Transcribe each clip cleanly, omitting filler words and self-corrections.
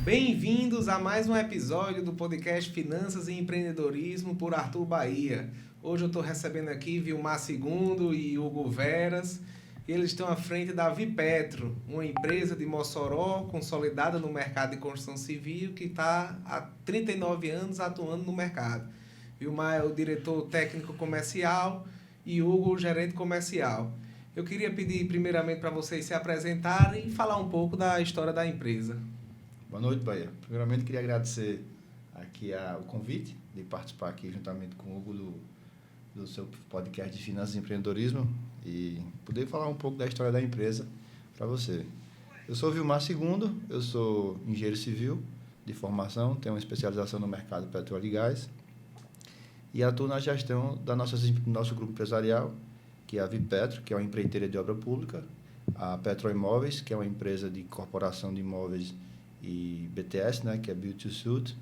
Bem-vindos a mais um episódio do podcast Finanças e Empreendedorismo por Arthur Bahia. Hoje eu estou recebendo aqui Vilmar Segundo e Hugo Veras. E eles estão à frente da Vipetro, uma empresa de Mossoró consolidada no mercado de construção civil que está há 39 anos atuando no mercado. Vilmar é o diretor técnico comercial e Hugo o gerente comercial. Eu queria pedir primeiramente para vocês se apresentarem e falar um pouco da história da empresa. Boa noite, Bahia. Primeiramente, queria agradecer aqui o convite de participar aqui juntamente com o Hugo do seu podcast de Finanças e Empreendedorismo e poder falar um pouco da história da empresa para você. Eu sou Vilmar Segundo, eu sou engenheiro civil de formação, tenho uma especialização no mercado petróleo e gás e atuo na gestão do nosso grupo empresarial, que é a Vipetro, que é uma empreiteira de obra pública, a Petro Imóveis, que é uma empresa de incorporação de imóveis, e BTS, né, que é Build to Suit,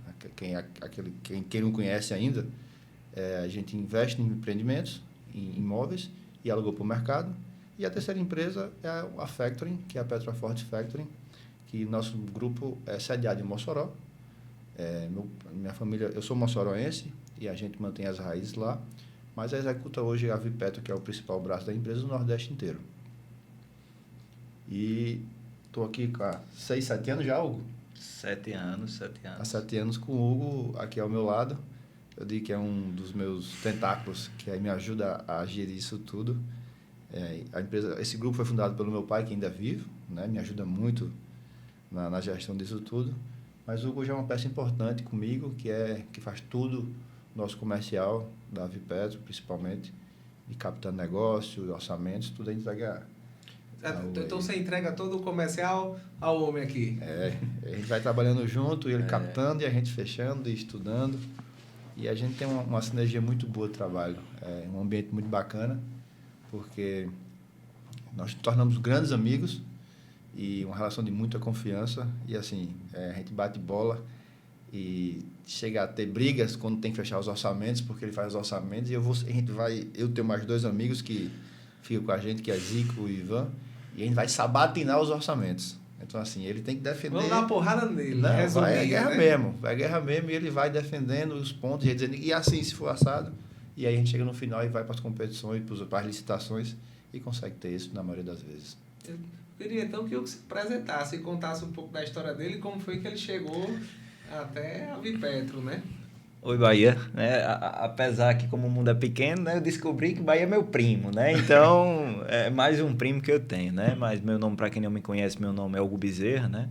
quem não conhece ainda, a gente investe em empreendimentos, em imóveis e alugou para o mercado. E a terceira empresa é a Factoring, que é a Petroforte Factoring, que nosso grupo é sediado em Mossoró. Minha família, eu sou mossoroense e a gente mantém as raízes lá, mas executa hoje a Vipetro, que é o principal braço da empresa, no Nordeste inteiro. E estou aqui há 6, 7 anos já, Hugo? 7 anos. Há 7 anos com o Hugo aqui ao meu lado. Eu digo que é um dos meus tentáculos que me ajuda a gerir isso tudo. Esse grupo foi fundado pelo meu pai, que ainda é vivo, né? Me ajuda muito na gestão disso tudo. Mas o Hugo já é uma peça importante comigo, que faz tudo, nosso comercial da Vipetro, principalmente, de captando negócio, orçamentos, tudo a entrega. Então você entrega todo o comercial ao homem aqui. A gente vai trabalhando junto, ele captando e a gente fechando e estudando. E a gente tem uma sinergia muito boa de trabalho. É um ambiente muito bacana, porque nós nos tornamos grandes amigos e uma relação de muita confiança. E assim, a gente bate bola e chega a ter brigas quando tem que fechar os orçamentos, porque ele faz os orçamentos. E eu tenho mais 2 amigos que ficam com a gente, que é Zico e Ivan. E a gente vai sabatinar os orçamentos. Então, assim, ele tem que defender... Vamos dar uma porrada nele. Não, vai guerra mesmo. E ele vai defendendo os pontos e dizendo... E assim, se for assado. E aí a gente chega no final e vai para as competições, para as licitações e consegue ter isso na maioria das vezes. Eu queria, então, que o se apresentasse e contasse um pouco da história dele e como foi que ele chegou até a Vipetro, né? Oi, Bahia. Apesar que, como o mundo é pequeno, né, eu descobri que Bahia é meu primo, né? Então, é mais um primo que eu tenho, né? Mas meu nome, para quem não me conhece, meu nome é Hugo Bezerra, né?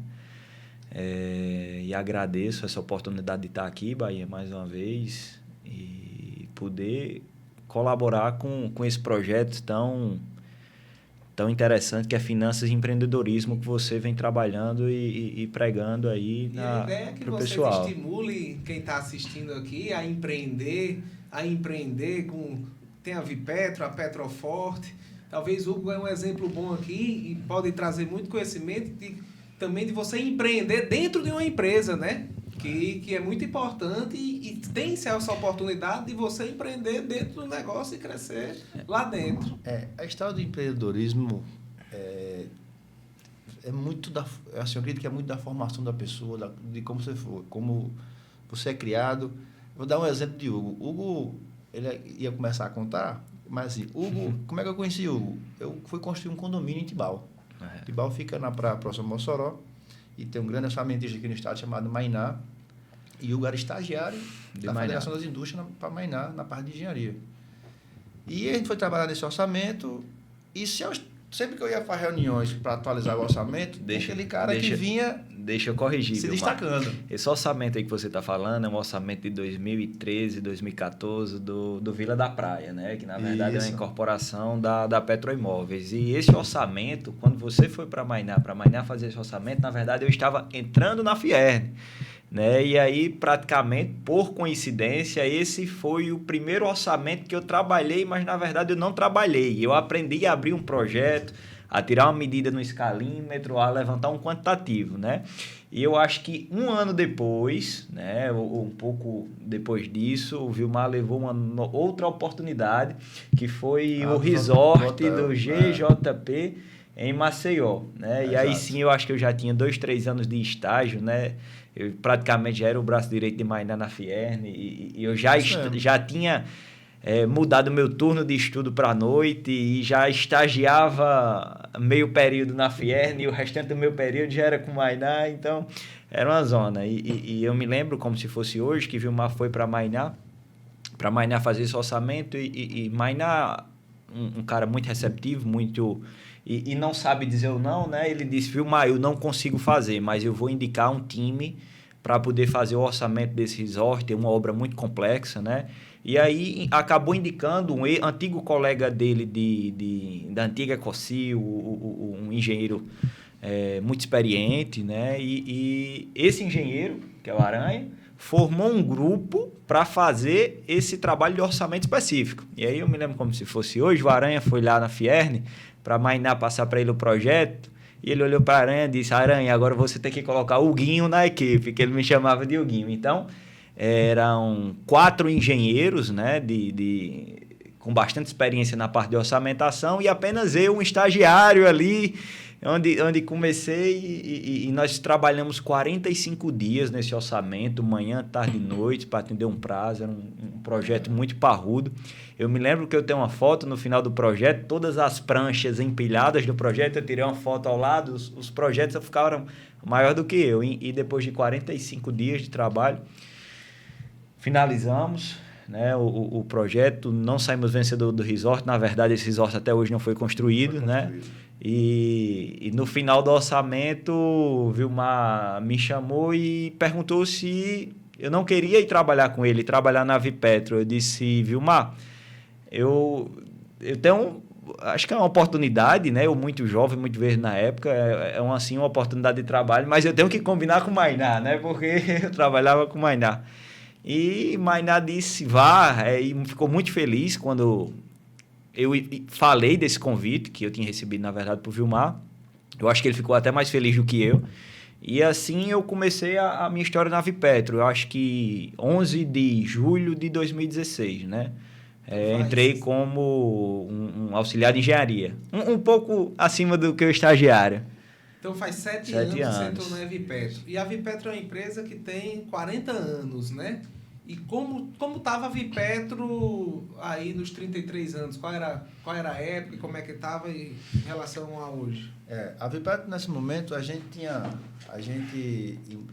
E agradeço essa oportunidade de estar aqui, Bahia, mais uma vez e poder colaborar com esse projeto tão interessante que é Finanças e Empreendedorismo, que você vem trabalhando e pregando aí a ideia é que vocês pessoal. Estimule quem está assistindo aqui a empreender tem a Vipetro, a Petroforte. Talvez o Hugo é um exemplo bom aqui e pode trazer muito conhecimento também de você empreender dentro de uma empresa, né? Que é muito importante e tem essa oportunidade de você empreender dentro do negócio e crescer lá dentro. A história do empreendedorismo é muito assim, eu acredito que é muito da formação da pessoa, de como você for, como você é criado. Vou dar um exemplo de Hugo. Hugo, ele ia começar a contar, mas assim, Hugo, como é que eu conheci Hugo? Eu fui construir um condomínio em Tibau. Tibau fica na praia próxima a Mossoró e tem um grande orçamentista aqui no estado chamado Mainá. E o Hugo era estagiário da Federação das Indústrias para Mainá, na parte de engenharia. E a gente foi trabalhar nesse orçamento e sempre que eu ia para reuniões para atualizar o orçamento, aquele cara que vinha... Deixa eu corrigir, se destacando. Esse orçamento aí que você está falando é um orçamento de 2013, 2014 do Vila da Praia, né? Que na verdade é uma incorporação da Petro Imóveis. E esse orçamento, quando você foi para Mainá fazer esse orçamento, na verdade eu estava entrando na Fierne. Né? E aí, praticamente, por coincidência, esse foi o primeiro orçamento que eu trabalhei, mas, na verdade, eu não trabalhei. Eu aprendi a abrir um projeto, a tirar uma medida no escalímetro, a levantar um quantitativo, né? E eu acho que um ano depois, né, ou um pouco depois disso, o Vilmar levou uma outra oportunidade, que foi o resort do GJP, em Maceió, né? E Exato. aí sim eu acho que eu já tinha 2, 3 anos de estágio, né? Eu praticamente já era o braço direito de Mainá na Fierne e eu já tinha mudado meu turno de estudo para a noite e já estagiava meio período na Fierne e o restante do meu período já era com Mainá, então era uma zona. E eu me lembro como se fosse hoje que Vilmar foi para Mainá fazer esse orçamento e Mainá, um cara muito receptivo, muito... E não sabe dizer o não, né? Ele disse, Vilmar, eu não consigo fazer, mas eu vou indicar um time para poder fazer o orçamento desse resort, é uma obra muito complexa, né? E aí acabou indicando um antigo colega dele da antiga Ecocil, um engenheiro muito experiente, né? E esse engenheiro, que é o Aranha, formou um grupo para fazer esse trabalho de orçamento específico. E aí eu me lembro como se fosse hoje, o Aranha foi lá na Fierne para Mainá passar para ele o projeto, e ele olhou para a Aranha e disse, Aranha, agora você tem que colocar o Guinho na equipe, que ele me chamava de Guinho. Então, eram 4 engenheiros, né, com bastante experiência na parte de orçamentação, e apenas eu, um estagiário ali, onde comecei, e nós trabalhamos 45 dias nesse orçamento, manhã, tarde e noite, para atender um prazo. Era um projeto muito parrudo. Eu me lembro que eu tenho uma foto no final do projeto, todas as pranchas empilhadas do projeto, eu tirei uma foto ao lado, os projetos ficaram maior do que eu. E depois de 45 dias de trabalho, finalizamos, né, o projeto, não saímos vencedor do resort. Na verdade, esse resort até hoje não foi construído, né? E no final do orçamento, o Vilmar me chamou e perguntou se eu não queria ir trabalhar com ele, trabalhar na Vipetro. Eu disse, Vilmar, eu tenho, acho que é uma oportunidade, né? Eu muito jovem, muito verde na época, uma oportunidade de trabalho, mas eu tenho que combinar com o Mainá, né? Porque eu trabalhava com o Mainá. E Mainá disse, vá, e ficou muito feliz quando eu falei desse convite que eu tinha recebido, na verdade, por Vilmar. Eu acho que ele ficou até mais feliz do que eu. E assim eu comecei a minha história na Vipetro. Eu acho que 11 de julho de 2016, né? Entrei como um auxiliar de engenharia. Um pouco acima do que o estagiário. Então faz 7 anos que você entrou na Vipetro. E a Vipetro é uma empresa que tem 40 anos, né? E como estava a Vipetro aí nos 33 anos? Qual era a época e como é que estava em relação a hoje? A Vipetro, nesse momento, a gente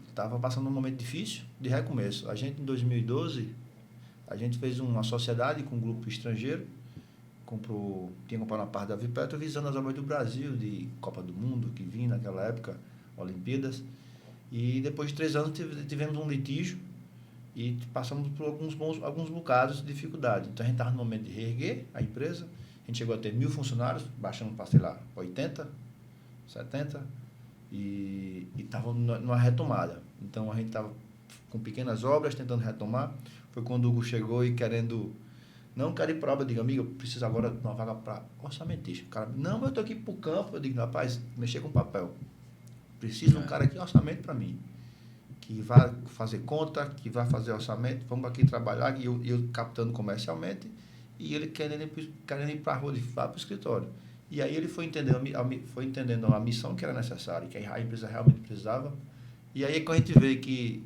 estava passando um momento difícil de recomeço. A gente, em 2012, a gente fez uma sociedade com um grupo estrangeiro, tinha comprado uma parte da Vipetro visando as obras do Brasil, de Copa do Mundo, que vinha naquela época, Olimpíadas. E depois de 3 anos tivemos um litígio e passamos por alguns bocados de dificuldade. Então a gente estava no momento de reerguer a empresa, a gente chegou a ter 1.000 funcionários, baixamos para, sei lá, 80, 70, e estava numa retomada. Então a gente estava com pequenas obras, tentando retomar. Foi quando o Hugo chegou e não quero ir para obra, eu digo, amigo, eu preciso agora de uma vaga para orçamentista. O cara, não, eu estou aqui para o campo. Eu digo, rapaz, mexer com papel. Preciso de um cara aqui, orçamento para mim. Que vai fazer conta, que vai fazer orçamento, vamos aqui trabalhar, e eu captando comercialmente, e ele querendo ir para a rua, para o escritório. E aí ele foi entendendo a missão que era necessária, que a empresa realmente precisava. E aí quando a gente vê que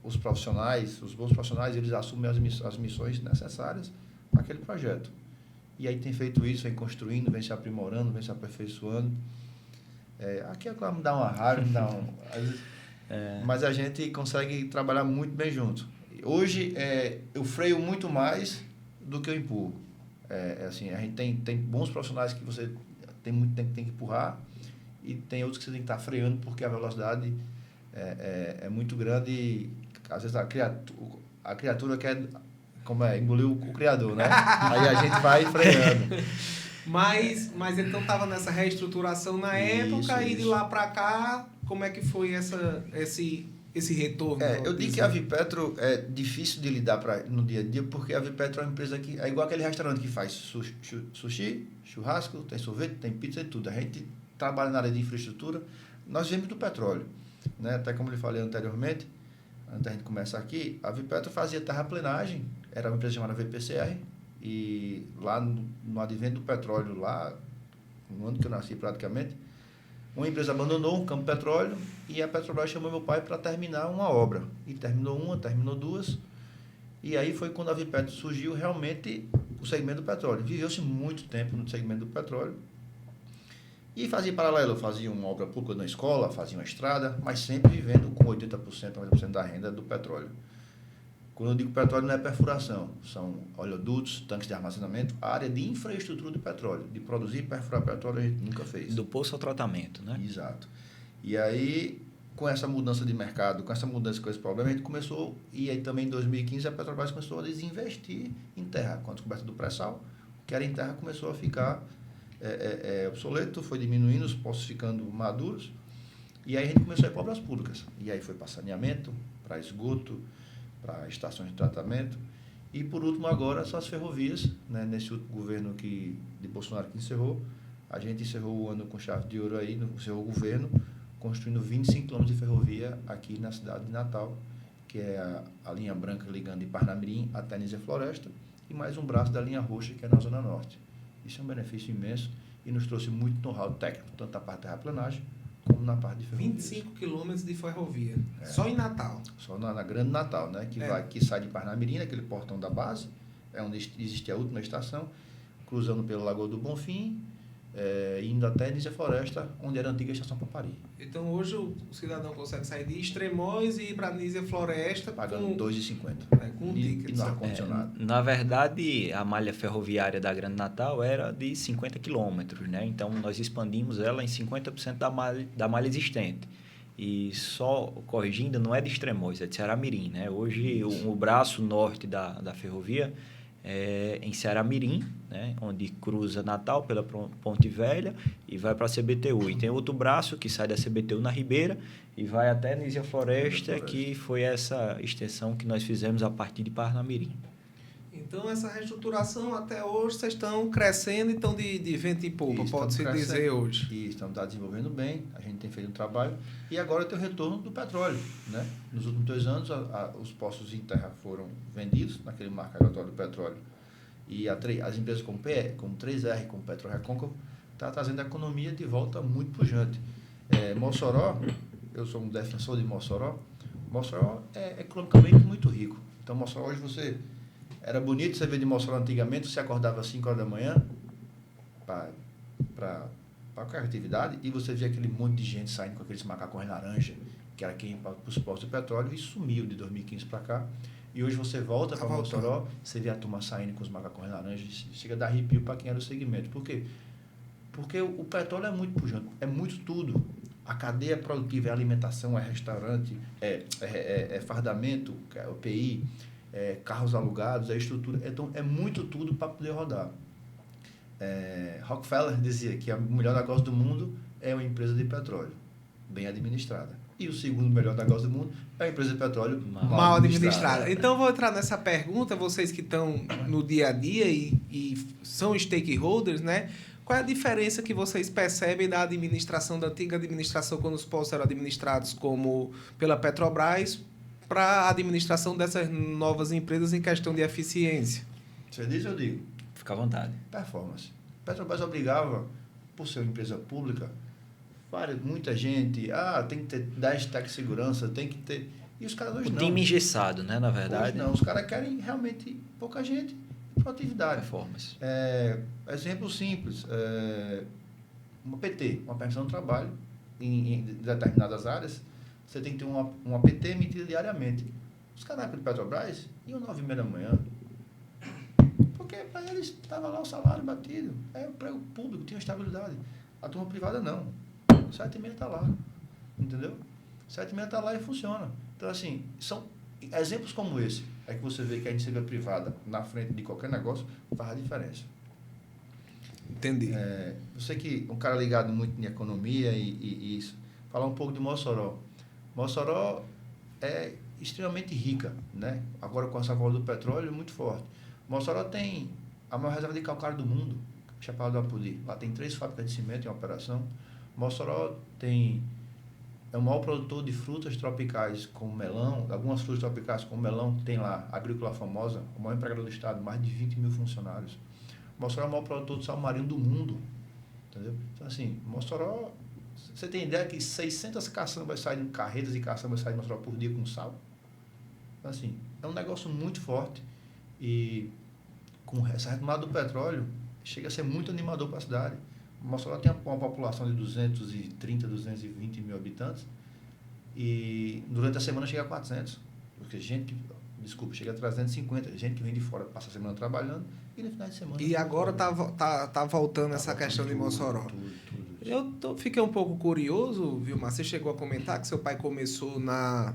os bons profissionais, eles assumem as missões necessárias para aquele projeto. E aí tem feito isso, vem construindo, vem se aprimorando, vem se aperfeiçoando. Aqui é claro, me dá uma raiva, mas a gente consegue trabalhar muito bem junto. Hoje, eu freio muito mais do que eu empurro. Assim, a gente tem bons profissionais que você tem que empurrar, e tem outros que você tem que estar freando porque a velocidade é muito grande e às vezes a criatura quer engolir o criador, né? Aí a gente vai freando. Mas então estava nessa reestruturação na época, e de lá para cá, como é que foi esse retorno? Eu digo que a Vipetro é difícil de lidar no dia a dia, porque a Vipetro é uma empresa que é igual aquele restaurante que faz sushi, churrasco, tem sorvete, tem pizza e tudo. A gente trabalha na área de infraestrutura, nós vivemos do petróleo, né? Até como eu falei anteriormente, antes da gente começar aqui, a Vipetro fazia terraplenagem, era uma empresa chamada VPCR, e lá no advento do petróleo, lá no ano que eu nasci praticamente, uma empresa abandonou um campo de petróleo e a Petrobras chamou meu pai para terminar uma obra. E terminou uma, terminou duas. E aí foi quando a Vipetro surgiu realmente o segmento do petróleo. Viveu-se muito tempo no segmento do petróleo. E fazia paralelo, fazia uma obra pública na escola, fazia uma estrada, mas sempre vivendo com 80%, 90% da renda do petróleo. Quando eu digo petróleo, não é perfuração, são oleodutos, tanques de armazenamento, a área de infraestrutura do petróleo. De produzir e perfurar petróleo a gente nunca fez. Do poço ao tratamento, né? Exato. E aí, com essa mudança de mercado, com essa mudança, com esse problema, a gente começou, e aí também em 2015 a Petrobras começou a desinvestir em terra. Com a descoberta do pré-sal, o que era em terra começou a ficar obsoleto, foi diminuindo, os poços ficando maduros, e aí a gente começou a ir para obras públicas. E aí foi para saneamento, para esgoto, para estações de tratamento, e por último agora são as ferrovias, né? Nesse último governo de Bolsonaro que encerrou, a gente encerrou o ano com chave de ouro aí, encerrou o governo, construindo 25 km de ferrovia aqui na cidade de Natal, que é a linha branca ligando de Parnamirim até Nísia Floresta, e mais um braço da linha roxa, que é na Zona Norte. Isso é um benefício imenso e nos trouxe muito know-how técnico, tanto na parte de terraplanagem, como na parte de ferrovia. 25 quilômetros de ferrovia, só em Natal. Só na Grande Natal, né? Que sai de Parnamirim, aquele portão da base, é onde existe a última estação, cruzando pela Lagoa do Bonfim, indo até Nísia Floresta, onde era a antiga estação Papari. Então hoje o cidadão consegue sair de Extremóis e ir para Nísia Floresta pagando R$ 2,50. Com um ticket. E no ar-condicionado. Na verdade, a malha ferroviária da Grande Natal era de 50 quilômetros, né? Então, nós expandimos ela em 50% da malha existente. E só corrigindo, não é de Extremóis, é de Ceará-Mirim, né? Hoje, o braço norte da ferrovia é em Ceará-Mirim, né? Onde cruza Natal pela Ponte Velha e vai para a CBTU. E tem outro braço que sai da CBTU na Ribeira e vai até Nísia Floresta, que foi essa extensão que nós fizemos a partir de Parnamirim. Então, essa reestruturação, até hoje, vocês estão crescendo e estão de vento em popa, pode-se dizer hoje. E estamos desenvolvendo bem, a gente tem feito um trabalho. E agora tem o retorno do petróleo, né? Nos últimos 2 anos, os poços em terra foram vendidos naquele marco regulatório do petróleo. E as empresas como 3R, como PetroRecôncavo, está trazendo a economia de volta muito pujante. Mossoró, eu sou um defensor de Mossoró. Mossoró é economicamente muito rico. Então, Mossoró hoje era bonito você ver de Mossoró antigamente, você acordava às 5 horas da manhã para qualquer atividade e você via aquele monte de gente saindo com aqueles macacões laranja, que era quem ia para os postos de petróleo, e sumiu de 2015 para cá. E hoje você volta para Mossoró, você vê a turma saindo com os macacões laranjas, chega a dar arrepio para quem era o segmento. Por quê? Porque o petróleo é muito pujante, é muito tudo. A cadeia produtiva é alimentação, é restaurante, é fardamento, é UPI, carros alugados, estrutura. Então, é muito tudo para poder rodar. Rockefeller dizia que o melhor negócio do mundo é uma empresa de petróleo, bem administrada. E o segundo melhor negócio do mundo é uma empresa de petróleo mal administrada. Então, eu vou entrar nessa pergunta, vocês que estão no dia a dia e são stakeholders, né? Qual é a diferença que vocês percebem da antiga administração, quando os postos eram administrados pela Petrobras, para a administração dessas novas empresas em questão de eficiência? Você diz, eu digo. Fica à vontade. Performance. Petrobras obrigava, por ser uma empresa pública, muita gente, tem que ter 10 técnicos de segurança, tem que ter... E os caras hoje não. O time engessado, né, na verdade. Hoje não, os caras querem realmente pouca gente e produtividade. Performance. Exemplo simples, uma PT, uma permissão de trabalho, em determinadas áreas, você tem que ter uma PT emitida diariamente. Os caras do Petrobras iam 9h30 da manhã, porque para eles estava lá o salário batido, o emprego público tinha estabilidade. A turma privada não. 7h30 está lá, entendeu? 7h30 está lá e funciona. Então, assim, são exemplos como esse, que você vê que a iniciativa privada, na frente de qualquer negócio, faz a diferença. Entendi. Você que um cara ligado muito em economia e isso, falar um pouco de Mossoró. Mossoró é extremamente rica, né? Agora com essa volta do petróleo é muito forte. Mossoró tem a maior reserva de calcário do mundo, Chapada do Apodi. Lá tem 3 fábricas de cimento em operação. Mossoró é o maior produtor de frutas tropicais como melão, algumas frutas tropicais como melão, tem lá a Agrícola Famosa, o maior empregador do estado, mais de 20 mil funcionários. Mossoró é o maior produtor de sal marinho do mundo. entendeu? Então, assim, Mossoró, você tem ideia que 600 caçambas saem, carretas e caçambas saem de Mossoró por dia com sal? Então, assim, é um negócio muito forte e com essa retomada do petróleo, chega a ser muito animador para a cidade. Mossoró tem uma população de 230, 220 mil habitantes e durante a semana chega a 400, porque chega a 350, gente que vem de fora, passa a semana trabalhando e no final de semana... E agora tá voltando essa questão de Mossoró. Tudo. Fiquei um pouco curioso, Vilmar, você chegou a comentar que seu pai começou a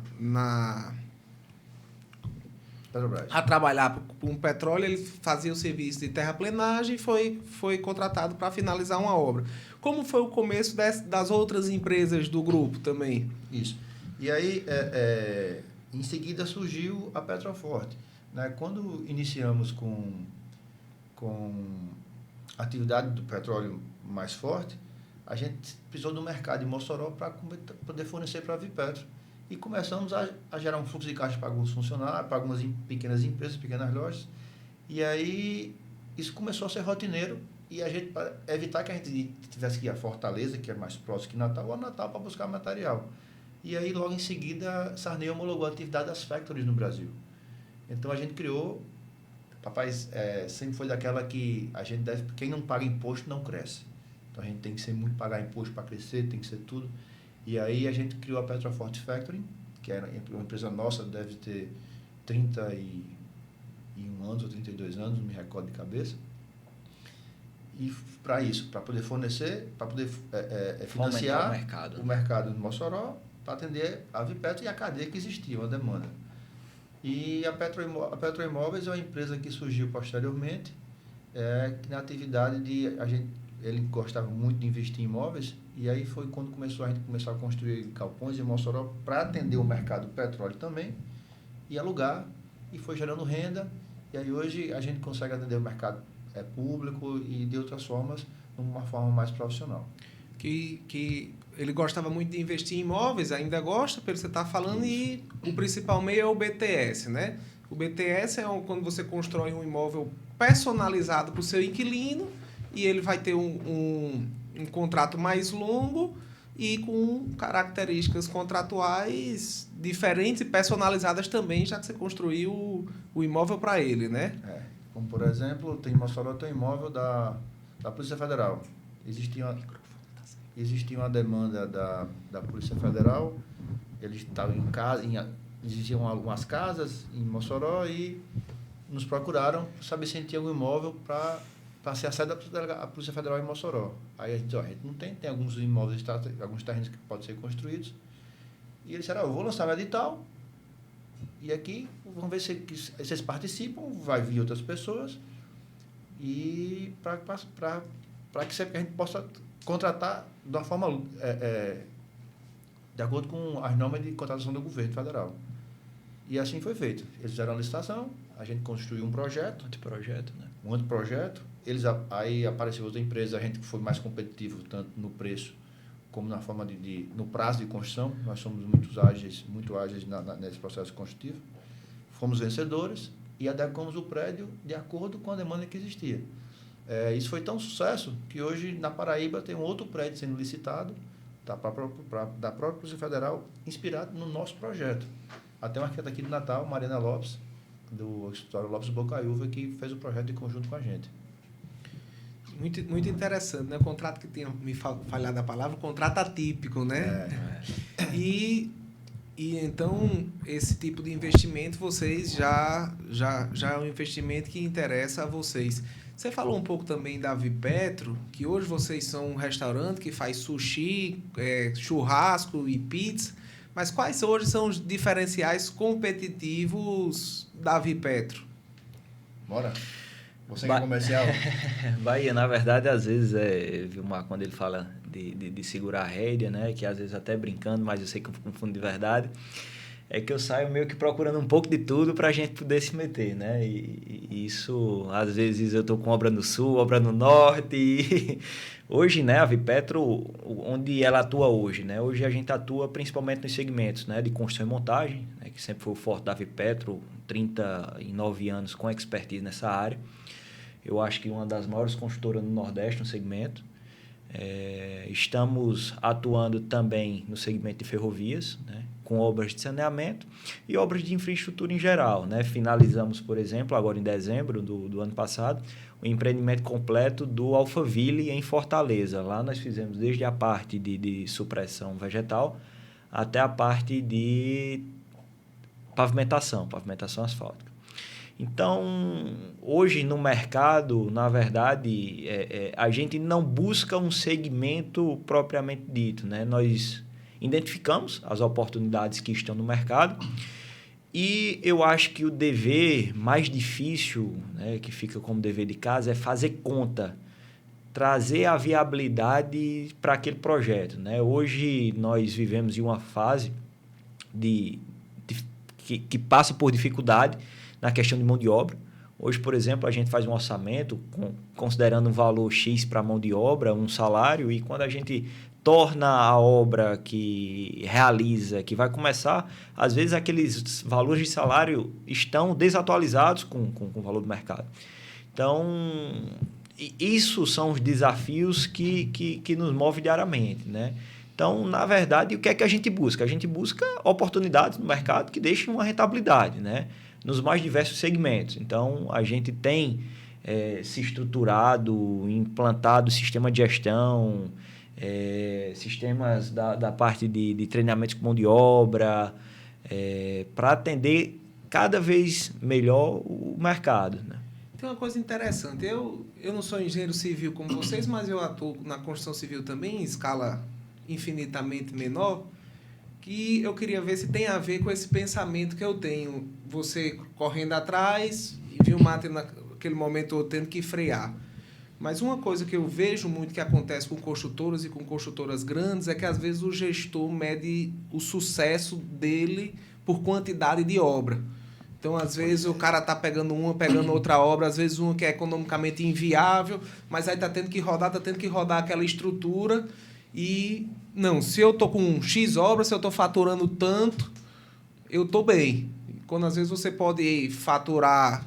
trabalhar com petróleo, ele fazia o serviço de terraplenagem e foi contratado para finalizar uma obra. Como foi o começo das outras empresas do grupo também? Isso. E aí, em seguida, surgiu a Petroforte. Né? Quando iniciamos com a atividade do petróleo mais forte, a gente precisou do mercado de Mossoró para poder fornecer para a Vipetro. E começamos a gerar um fluxo de caixa para alguns funcionários, para algumas pequenas empresas, pequenas lojas. E aí, isso começou a ser rotineiro. E a gente, para evitar que a gente tivesse que ir a Fortaleza, que é mais próximo que Natal, ou a Natal para buscar material. E aí, logo em seguida, Sarney homologou a atividade das factories no Brasil. Então, a gente criou... Papai sempre foi daquela que a gente deve... Quem não paga imposto não cresce. Então, a gente tem que ser muito pagar imposto para crescer, tem que ser tudo. E aí, a gente criou a Petroforte Factory, que era uma empresa nossa, deve ter 31 anos ou 32 anos, não me recordo de cabeça. E para isso, para poder fornecer, para poder financiar o mercado de Mossoró, para atender a Vipetro e a cadeia que existia, uma demanda. E a Petroimóveis é uma empresa que surgiu posteriormente, na atividade ele gostava muito de investir em imóveis, e aí foi quando a gente começou a construir galpões em Mossoró para atender o mercado do petróleo também, e alugar, e foi gerando renda, e aí hoje a gente consegue atender o mercado público e de outras formas, de uma forma mais profissional. Que ele gostava muito de investir em imóveis, ainda gosta, pelo que você está falando, isso. E o principal meio é o BTS, né? O BTS é quando você constrói um imóvel personalizado para o seu inquilino e ele vai ter um contrato mais longo e com características contratuais diferentes e personalizadas também, já que você construiu o imóvel para ele, né? Como, por exemplo, em Mossoró tem um imóvel da Polícia Federal. Existia uma demanda da Polícia Federal, eles estavam em casa, existiam algumas casas em Mossoró e nos procuraram para saber se tinha algum imóvel para ser a sede da Polícia Federal em Mossoró. Aí a gente disse, a gente não tem alguns imóveis, alguns terrenos que podem ser construídos. E eles disseram, eu vou lançar um edital e aqui vamos ver se vocês participam, vai vir outras pessoas e para que a gente possa contratar de uma forma de acordo com as normas de contratação do governo federal. E assim foi feito. Eles fizeram a licitação, a gente construiu um projeto. Um anteprojeto. Aí apareceu outra empresa, a gente foi mais competitivo, tanto no preço como na forma no prazo de construção. Nós somos muito ágeis nesse processo construtivo. Fomos vencedores e adequamos o prédio de acordo com a demanda que existia. Isso foi tão sucesso que hoje na Paraíba tem um outro prédio sendo licitado da própria Polícia Federal, inspirado no nosso projeto. Até uma arquiteta aqui de Natal, Mariana Lopes, do escritório Lopes Bocaiúva, que fez o projeto em conjunto com a gente. Muito, muito interessante, né? O contrato que tinha me falhado a palavra, contrato atípico, né? E então, esse tipo de investimento, vocês já é um investimento que interessa a vocês. Você falou um pouco também da Vipetro, que hoje vocês são um restaurante que faz sushi, churrasco e pizza, mas quais hoje são os diferenciais competitivos da Vipetro? Bora. Você que é comercial? Bahia, na verdade, às vezes, Vilmar, quando ele fala de segurar a rédea, né, que às vezes até brincando, mas eu sei que eu confundo de verdade, é que eu saio meio que procurando um pouco de tudo para a gente poder se meter, né? E isso, às vezes, eu estou com obra no sul, obra no norte. E hoje, né, a Vipetro, onde ela atua hoje, né? Hoje a gente atua principalmente nos segmentos, né, de construção e montagem, né, que sempre foi o forte da Vipetro, 39 anos com expertise nessa área. Eu acho que uma das maiores construtoras no Nordeste no segmento. Estamos atuando também no segmento de ferrovias, né, com obras de saneamento e obras de infraestrutura em geral, né? Finalizamos, por exemplo, agora em dezembro do ano passado, o empreendimento completo do Alphaville em Fortaleza. Lá nós fizemos desde a parte de supressão vegetal até a parte de pavimentação asfáltica. Então, hoje no mercado, na verdade, a gente não busca um segmento propriamente dito, né? Nós identificamos as oportunidades que estão no mercado e eu acho que o dever mais difícil, né, que fica como dever de casa, é fazer conta, trazer a viabilidade para aquele projeto, né? Hoje nós vivemos em uma fase que passa por dificuldade na questão de mão de obra. Hoje, por exemplo, a gente faz um orçamento considerando um valor X para a mão de obra, um salário, e quando a gente torna a obra que realiza, que vai começar, às vezes aqueles valores de salário estão desatualizados com o valor do mercado. Então, isso são os desafios que nos movem diariamente, né? Então, na verdade, o que é que a gente busca? A gente busca oportunidades no mercado que deixem uma rentabilidade, né? Nos mais diversos segmentos. Então, a gente tem se estruturado, implantado sistema de gestão, sistemas da parte de treinamento com mão de obra, para atender cada vez melhor o mercado, né? Tem uma coisa interessante. Eu não sou engenheiro civil como vocês, mas eu atuo na construção civil também, em escala infinitamente menor, que eu queria ver se tem a ver com esse pensamento que eu tenho. Você correndo atrás e viu o mate naquele momento tendo que frear. Mas uma coisa que eu vejo muito que acontece com construtoras e com construtoras grandes é que às vezes o gestor mede o sucesso dele por quantidade de obra. Então, às vezes, o cara tá pegando outra obra, às vezes uma que é economicamente inviável, mas aí tá tendo que rodar aquela estrutura. E, não, se eu tô com X obras, se eu tô faturando tanto, eu tô bem. Quando, às vezes, você pode faturar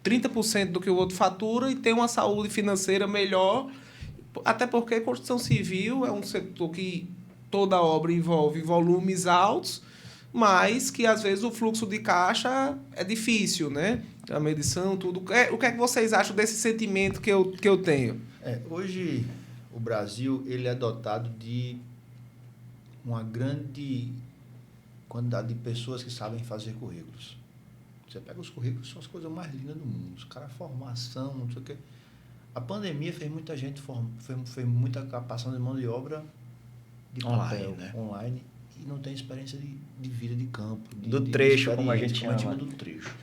30% do que o outro fatura e ter uma saúde financeira melhor, até porque a construção civil é um setor que toda obra envolve volumes altos, mas que, às vezes, o fluxo de caixa é difícil, né? A medição, tudo. O que é que vocês acham desse sentimento que eu tenho? Hoje, o Brasil ele é dotado de uma grande quantidade de pessoas que sabem fazer currículos. Você pega os currículos, são as coisas mais lindas do mundo. Os caras, formação, não sei o quê. A pandemia fez muita gente, fez muita captação de mão de obra de papel, né? online, e não tem experiência de vida de campo. Do trecho, como a gente chama. Do trecho.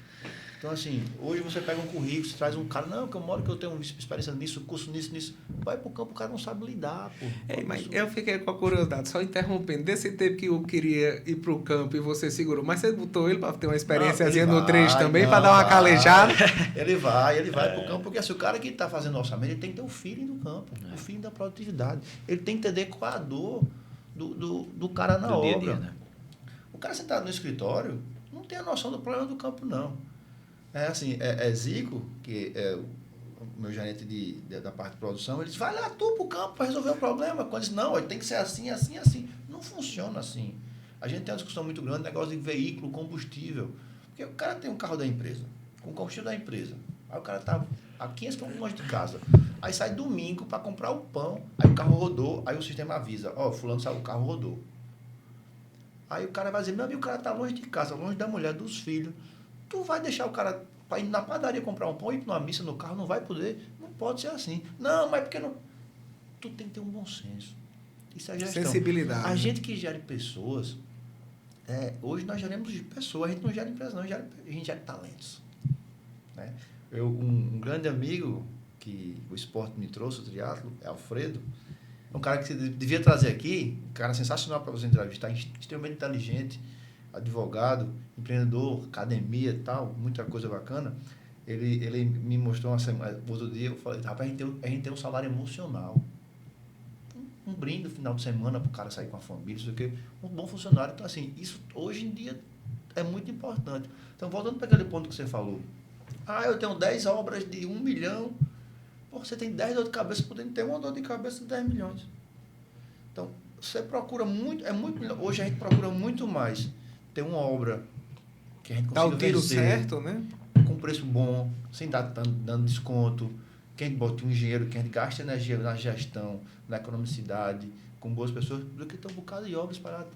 Então, assim, hoje você pega um currículo, você traz um cara, não, que eu tenho experiência nisso, curso nisso. Vai pro campo, o cara não sabe lidar, pô. Mas eu fiquei com a curiosidade, só interrompendo. Desse tempo que eu queria ir pro campo e você segurou, mas você botou ele para ter uma experiênciazinha no trecho também, para dar uma calejada? Ele vai pro campo, porque assim, o cara que tá fazendo orçamento, ele tem que ter o feeling do campo, o feeling da produtividade. Ele tem que entender qual a dor do cara na obra. Dia a dia, né? O cara sentado no escritório não tem a noção do problema do campo, não. Zico, que é o meu gerente da parte de produção, ele diz, vai lá tu pro campo para resolver o problema. Quando diz, não, tem que ser assim, assim, assim. Não funciona assim. A gente tem uma discussão muito grande, negócio de veículo, combustível. Porque o cara tem um carro da empresa, com o combustível da empresa. Aí o cara tá a 500 km longe de casa. Aí sai domingo para comprar o pão, aí o carro rodou, aí o sistema avisa, fulano saiu, o carro rodou. Aí o cara vai dizer, meu amigo, o cara tá longe de casa, longe da mulher, dos filhos. Tu vai deixar o cara para ir na padaria comprar um pão e ir para uma missa no carro? Não vai poder? Não pode ser assim. Não, mas porque não... Tu tem que ter um bom senso. Isso é gestão. Sensibilidade. A gente que gera pessoas... hoje nós geramos pessoas. A gente não gera empresas, não. A gente gera talentos. Né? Um grande amigo que o esporte me trouxe, o triatlo, é Alfredo. É um cara que você devia trazer aqui. Um cara sensacional para você entrevistar. Extremamente inteligente. Advogado, empreendedor, academia e tal, muita coisa bacana. Ele me mostrou uma semana, outro dia, eu falei, rapaz, a gente tem um salário emocional. Um brinde no final de semana para o cara sair com a família, isso aqui, um bom funcionário. Então, assim, isso hoje em dia é muito importante. Então, voltando para aquele ponto que você falou. Eu tenho 10 obras de 1 milhão. Pô, você tem 10 dor de cabeça, podendo ter uma dor de cabeça de 10 milhões. Então, você procura muito, hoje a gente procura muito mais ter uma obra que a gente consiga dá o tiro vencer, certo, né? com preço bom, sem dar dando desconto, que a gente bote um engenheiro, que a gente gaste energia na gestão, na economicidade, com boas pessoas, do que ter um bocado de obras paradas.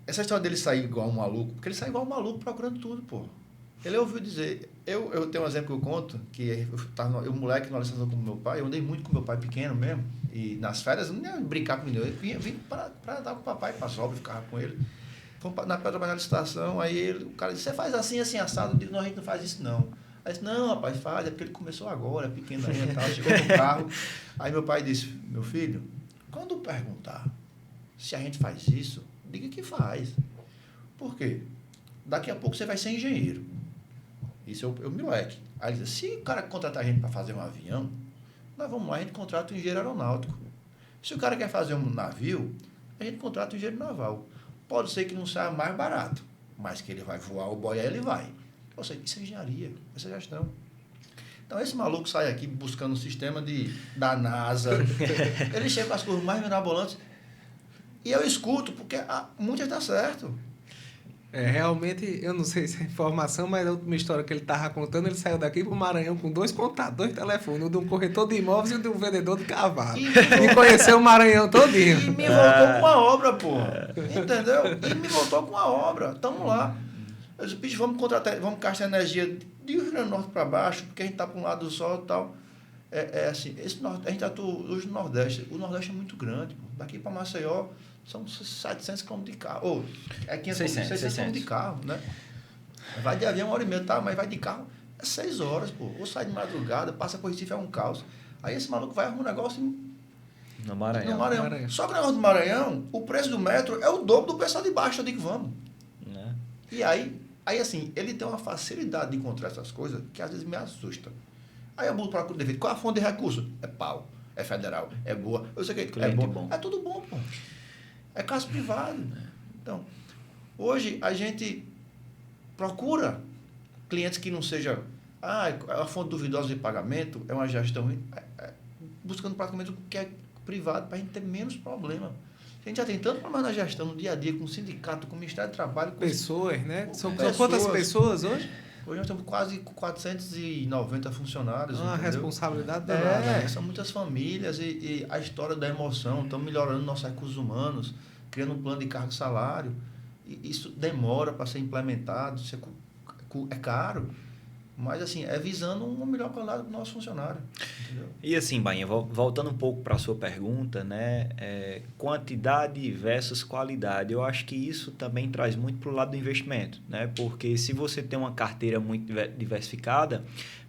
Essa história dele sair igual um maluco, porque ele sai igual um maluco procurando tudo, pô. Ele ouviu dizer, eu tenho um exemplo que eu conto, que eu moleque numa licitação com meu pai, eu andei muito com meu pai pequeno mesmo, e nas férias eu não ia brincar com ele, eu vim para andar com o papai, para obra, ficava com ele. Fomos para trabalhar na licitação, aí o cara disse, você faz assim, assim, assado? Eu disse, não, a gente não faz isso não. Aí disse, não, rapaz, faz, é porque ele começou agora, é pequeno ainda e tal, chegou no carro. Aí meu pai disse, meu filho, quando perguntar se a gente faz isso, diga que faz. Por quê? Daqui a pouco você vai ser engenheiro. Isso é o moleque. Aí ele diz, se o cara contratar a gente para fazer um avião, nós vamos lá, a gente contrata um engenheiro aeronáutico. Se o cara quer fazer um navio, a gente contrata um engenheiro naval. Pode ser que não saia mais barato, mas que ele vai voar o boiar, ele vai. Ou seja, isso é engenharia, isso é gestão. Então, esse maluco sai aqui buscando um sistema da NASA, ele chega com as coisas mais mirabolantes, e eu escuto, porque muitas dá certo. Realmente, eu não sei se é informação, mas a última história que ele estava contando, ele saiu daqui para o Maranhão com 2 contatos, 2 telefones, o de um corretor de imóveis e o de um vendedor de cavalo. E conheceu o Maranhão todinho. E me voltou com uma obra, pô. Entendeu? E me voltou com uma obra. Tamo lá. Eu disse, bicho, vamos gastar energia de Rio Grande do Norte para baixo, porque a gente tá para um lado do sol e tal. Assim, a gente atua hoje no Nordeste. O Nordeste é muito grande, pô. Daqui para Maceió são 700 km de carro. É 600 km de carro, né? Vai de avião 1h30, tá? Mas vai de carro 6 horas, pô. Ou sai de madrugada, passa por Recife, é um caos. Aí esse maluco vai arrumar um negócio no Maranhão. Só que o negócio do Maranhão, o preço do metro é o dobro do pessoal de baixo. Eu digo, vamos. Né? E aí, assim, ele tem uma facilidade de encontrar essas coisas que às vezes me assusta. Aí eu procuro defeito. Qual é a fonte de recurso? É pau. É federal. É boa. Eu sei que é bom. É tudo bom, pô. É caso privado. Então, hoje a gente procura clientes que não seja a fonte duvidosa de pagamento, é uma gestão buscando praticamente o que é privado para a gente ter menos problema. A gente já tem tanto problema na gestão, no dia a dia, com o sindicato, com o Ministério do Trabalho. Pessoas, né? São quantas pessoas hoje? Hoje nós temos quase 490 funcionários. Uma responsabilidade danada. Né? São muitas famílias e a história da emoção. Estamos melhorando nossos recursos humanos, criando um plano de cargo e salário. E isso demora para ser implementado, é caro. Mas, assim, é visando uma melhor qualidade do nosso funcionário. Entendeu? E, assim, Bainha, voltando um pouco para a sua pergunta, né? Quantidade versus qualidade. Eu acho que isso também traz muito para o lado do investimento, né? Porque se você tem uma carteira muito diversificada,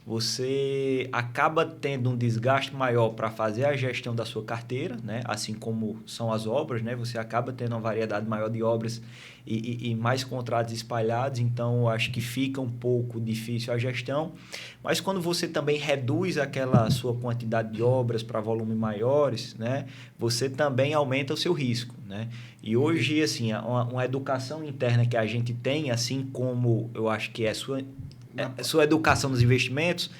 você acaba tendo um desgaste maior para fazer a gestão da sua carteira, né? Assim como são as obras, né? Você acaba tendo uma variedade maior de obras e mais contratos espalhados, então eu acho que fica um pouco difícil a gestão. Mas quando você também reduz aquela sua quantidade de obras para volumes maiores, né? Você também aumenta o seu risco, né? E hoje, assim, uma educação interna que a gente tem, assim como eu acho que é sua educação nos investimentos,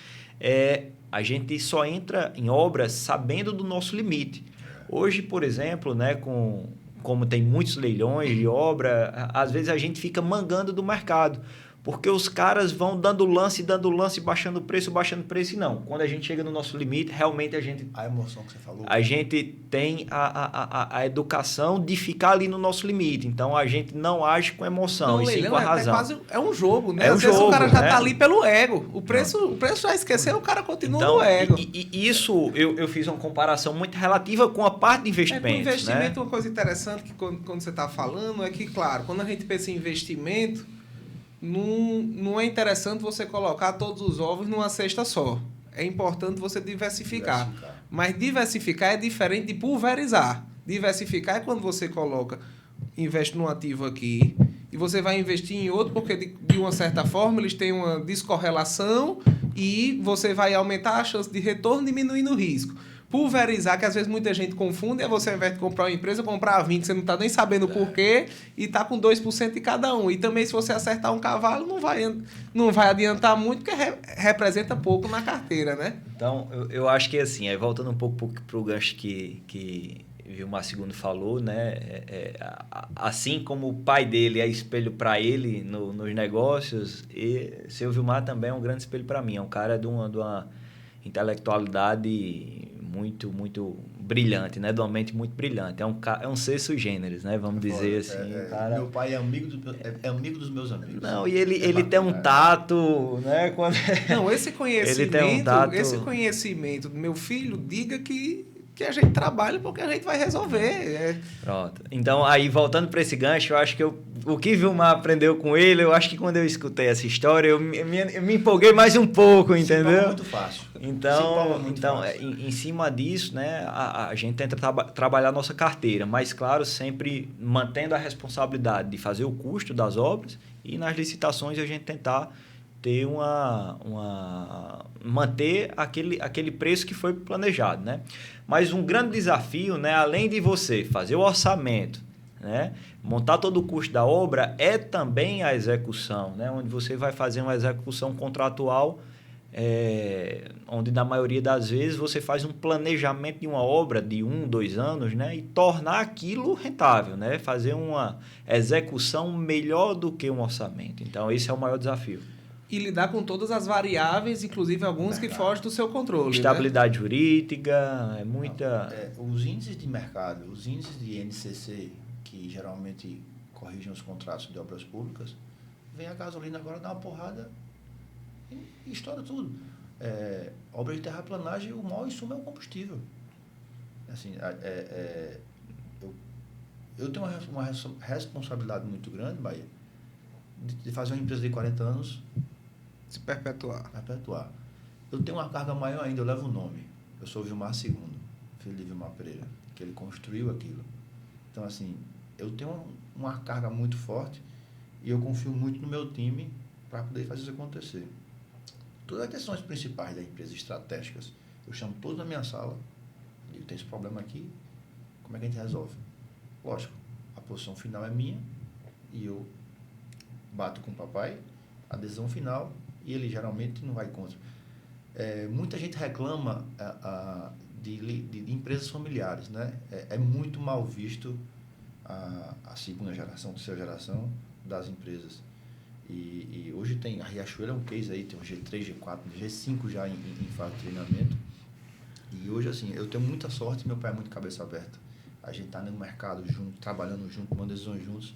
a gente só entra em obras sabendo do nosso limite. Hoje, por exemplo, né, como tem muitos leilões de obra, às vezes a gente fica mangando do mercado, porque os caras vão dando lance, baixando preço, e não. Quando a gente chega no nosso limite, realmente a gente... A emoção que você falou. A gente tem a educação de ficar ali no nosso limite. Então, a gente não age com emoção, e sim com a razão. É um jogo, né? Às vezes o cara já está ali pelo ego. O preço já esqueceu, o cara continua no ego. E isso, eu fiz uma comparação muito relativa com a parte de investimento. Com investimento, né? Uma coisa interessante que quando você está falando é que, claro, quando a gente pensa em investimento, não é interessante você colocar todos os ovos numa cesta só. É importante você diversificar. Mas diversificar é diferente de pulverizar. Diversificar é quando você investe num ativo aqui e você vai investir em outro porque, de uma certa forma, eles têm uma descorrelação e você vai aumentar a chance de retorno diminuindo o risco. pulverizar, que às vezes muita gente confunde, é você, ao invés de comprar uma empresa, comprar 20, você não está nem sabendo o porquê, e está com 2% de cada um. E também, se você acertar um cavalo, não vai adiantar muito, porque representa pouco na carteira, né? Então, eu acho que assim, aí voltando um pouco para o gancho que Vilmar II falou, né? Assim como o pai dele é espelho para ele nos negócios, e seu Vilmar também é um grande espelho para mim. É um cara de uma intelectualidade muito, muito brilhante, né? De uma mente muito brilhante. É um ser sui generis, né? Vamos dizer assim. Cara... Meu pai é amigo dos meus amigos. Não, e ele tem um tato, né? Não, esse conhecimento, ele tem um tato... esse conhecimento do meu filho, diga que a gente trabalha porque a gente vai resolver. Pronto. Então, aí, voltando para esse gancho, eu acho que o que Vilmar aprendeu com ele, eu acho que quando eu escutei essa história, eu me empolguei mais um pouco, entendeu? Se empolga muito fácil. Então em cima disso, né, a gente tenta trabalhar a nossa carteira, mas, claro, sempre mantendo a responsabilidade de fazer o custo das obras e nas licitações a gente tentar ter manter aquele preço que foi planejado, né? Mas um grande desafio, né, além de você fazer o orçamento, né, montar todo o custo da obra, é também a execução, né, onde você vai fazer uma execução contratual, onde na maioria das vezes você faz um planejamento de uma obra de 1, 2 anos, né, e tornar aquilo rentável, né, fazer uma execução melhor do que um orçamento. Então, esse é o maior desafio. E lidar com todas as variáveis, inclusive alguns que fogem do seu controle. Estabilidade, né? Jurídica, os índices de mercado, os índices de NCC, que geralmente corrigem os contratos de obras públicas, vem a gasolina agora dar uma porrada e estoura tudo. Obra de terraplanagem, o maior insumo é o combustível. Assim, eu tenho uma responsabilidade muito grande, Bahia, de fazer uma empresa de 40 anos se perpetuar. Eu tenho uma carga maior ainda, eu levo o nome. Eu sou o Vilmar II, filho de Vilmar Pereira, que ele construiu aquilo. Então, assim, eu tenho uma carga muito forte e eu confio muito no meu time para poder fazer isso acontecer. Todas as questões principais da empresa, estratégicas, eu chamo todos na minha sala, digo, tem esse problema aqui, como é que a gente resolve? Lógico, a posição final é minha e eu bato com o papai, a decisão final, e ele geralmente não vai contra. Muita gente reclama de empresas familiares, né? É muito mal visto a segunda geração, terceira geração das empresas. E hoje tem, a Riachuelo é um case aí, tem um G3, G4, G5 já em fase de treinamento. E hoje, assim, eu tenho muita sorte, meu pai é muito cabeça aberta. A gente está no mercado junto, trabalhando junto, tomando decisões juntos.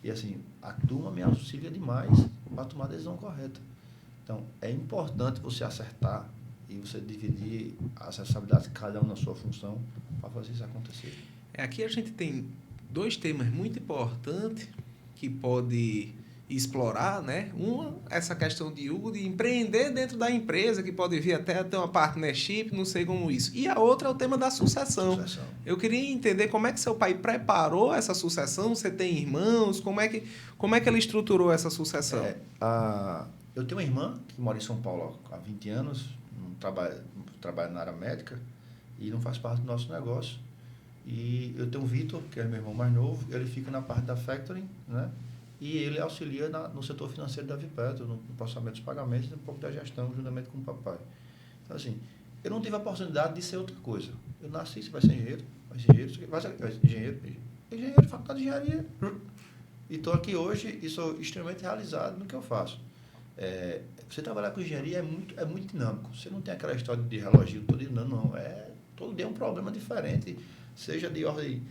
E assim, a turma me auxilia demais para tomar a decisão correta. Então, é importante você acertar e você dividir as responsabilidades de cada um na sua função para fazer isso acontecer. Aqui a gente tem 2 temas muito importantes que pode explorar, né? Uma, essa questão de Hugo, de empreender dentro da empresa, que pode vir até ter uma partnership, não sei como isso. E a outra é o tema da sucessão. Eu queria entender como é que seu pai preparou essa sucessão, você tem irmãos, como é que ele estruturou essa sucessão? Eu tenho uma irmã que mora em São Paulo há 20 anos, trabalha na área médica e não faz parte do nosso negócio. E eu tenho o Vitor, que é meu irmão mais novo, ele fica na parte da factoring, né? E ele auxilia no setor financeiro da Vipetro, no processamento dos pagamentos e um pouco da gestão, juntamente com o papai. Então, assim, eu não tive a oportunidade de ser outra coisa. Eu nasci, você vai ser engenheiro, engenheiro, faculdade de engenharia. E estou aqui hoje e sou extremamente realizado no que eu faço. Você trabalhar com engenharia é muito dinâmico. Você não tem aquela história de relógio todo dia, não. Todo dia é um problema diferente, seja de ordem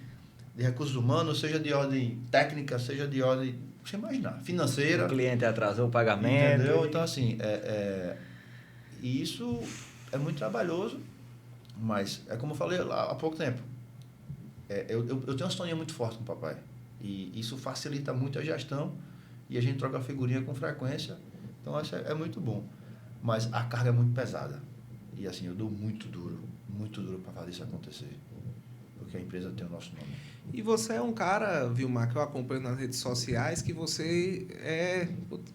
de recursos humanos, seja de ordem técnica, seja de ordem, você imaginar, financeira. O cliente atrasou o pagamento. Entendeu? Então, assim, e isso é muito trabalhoso, mas é como eu falei lá há pouco tempo. Eu tenho uma sintonia muito forte com o papai. E isso facilita muito a gestão e a gente troca figurinha com frequência. Então, isso é muito bom. Mas a carga é muito pesada. E, assim, eu dou muito duro para fazer isso acontecer. Porque a empresa tem o nosso nome. E você é um cara, Vilmar, que eu acompanho nas redes sociais, que você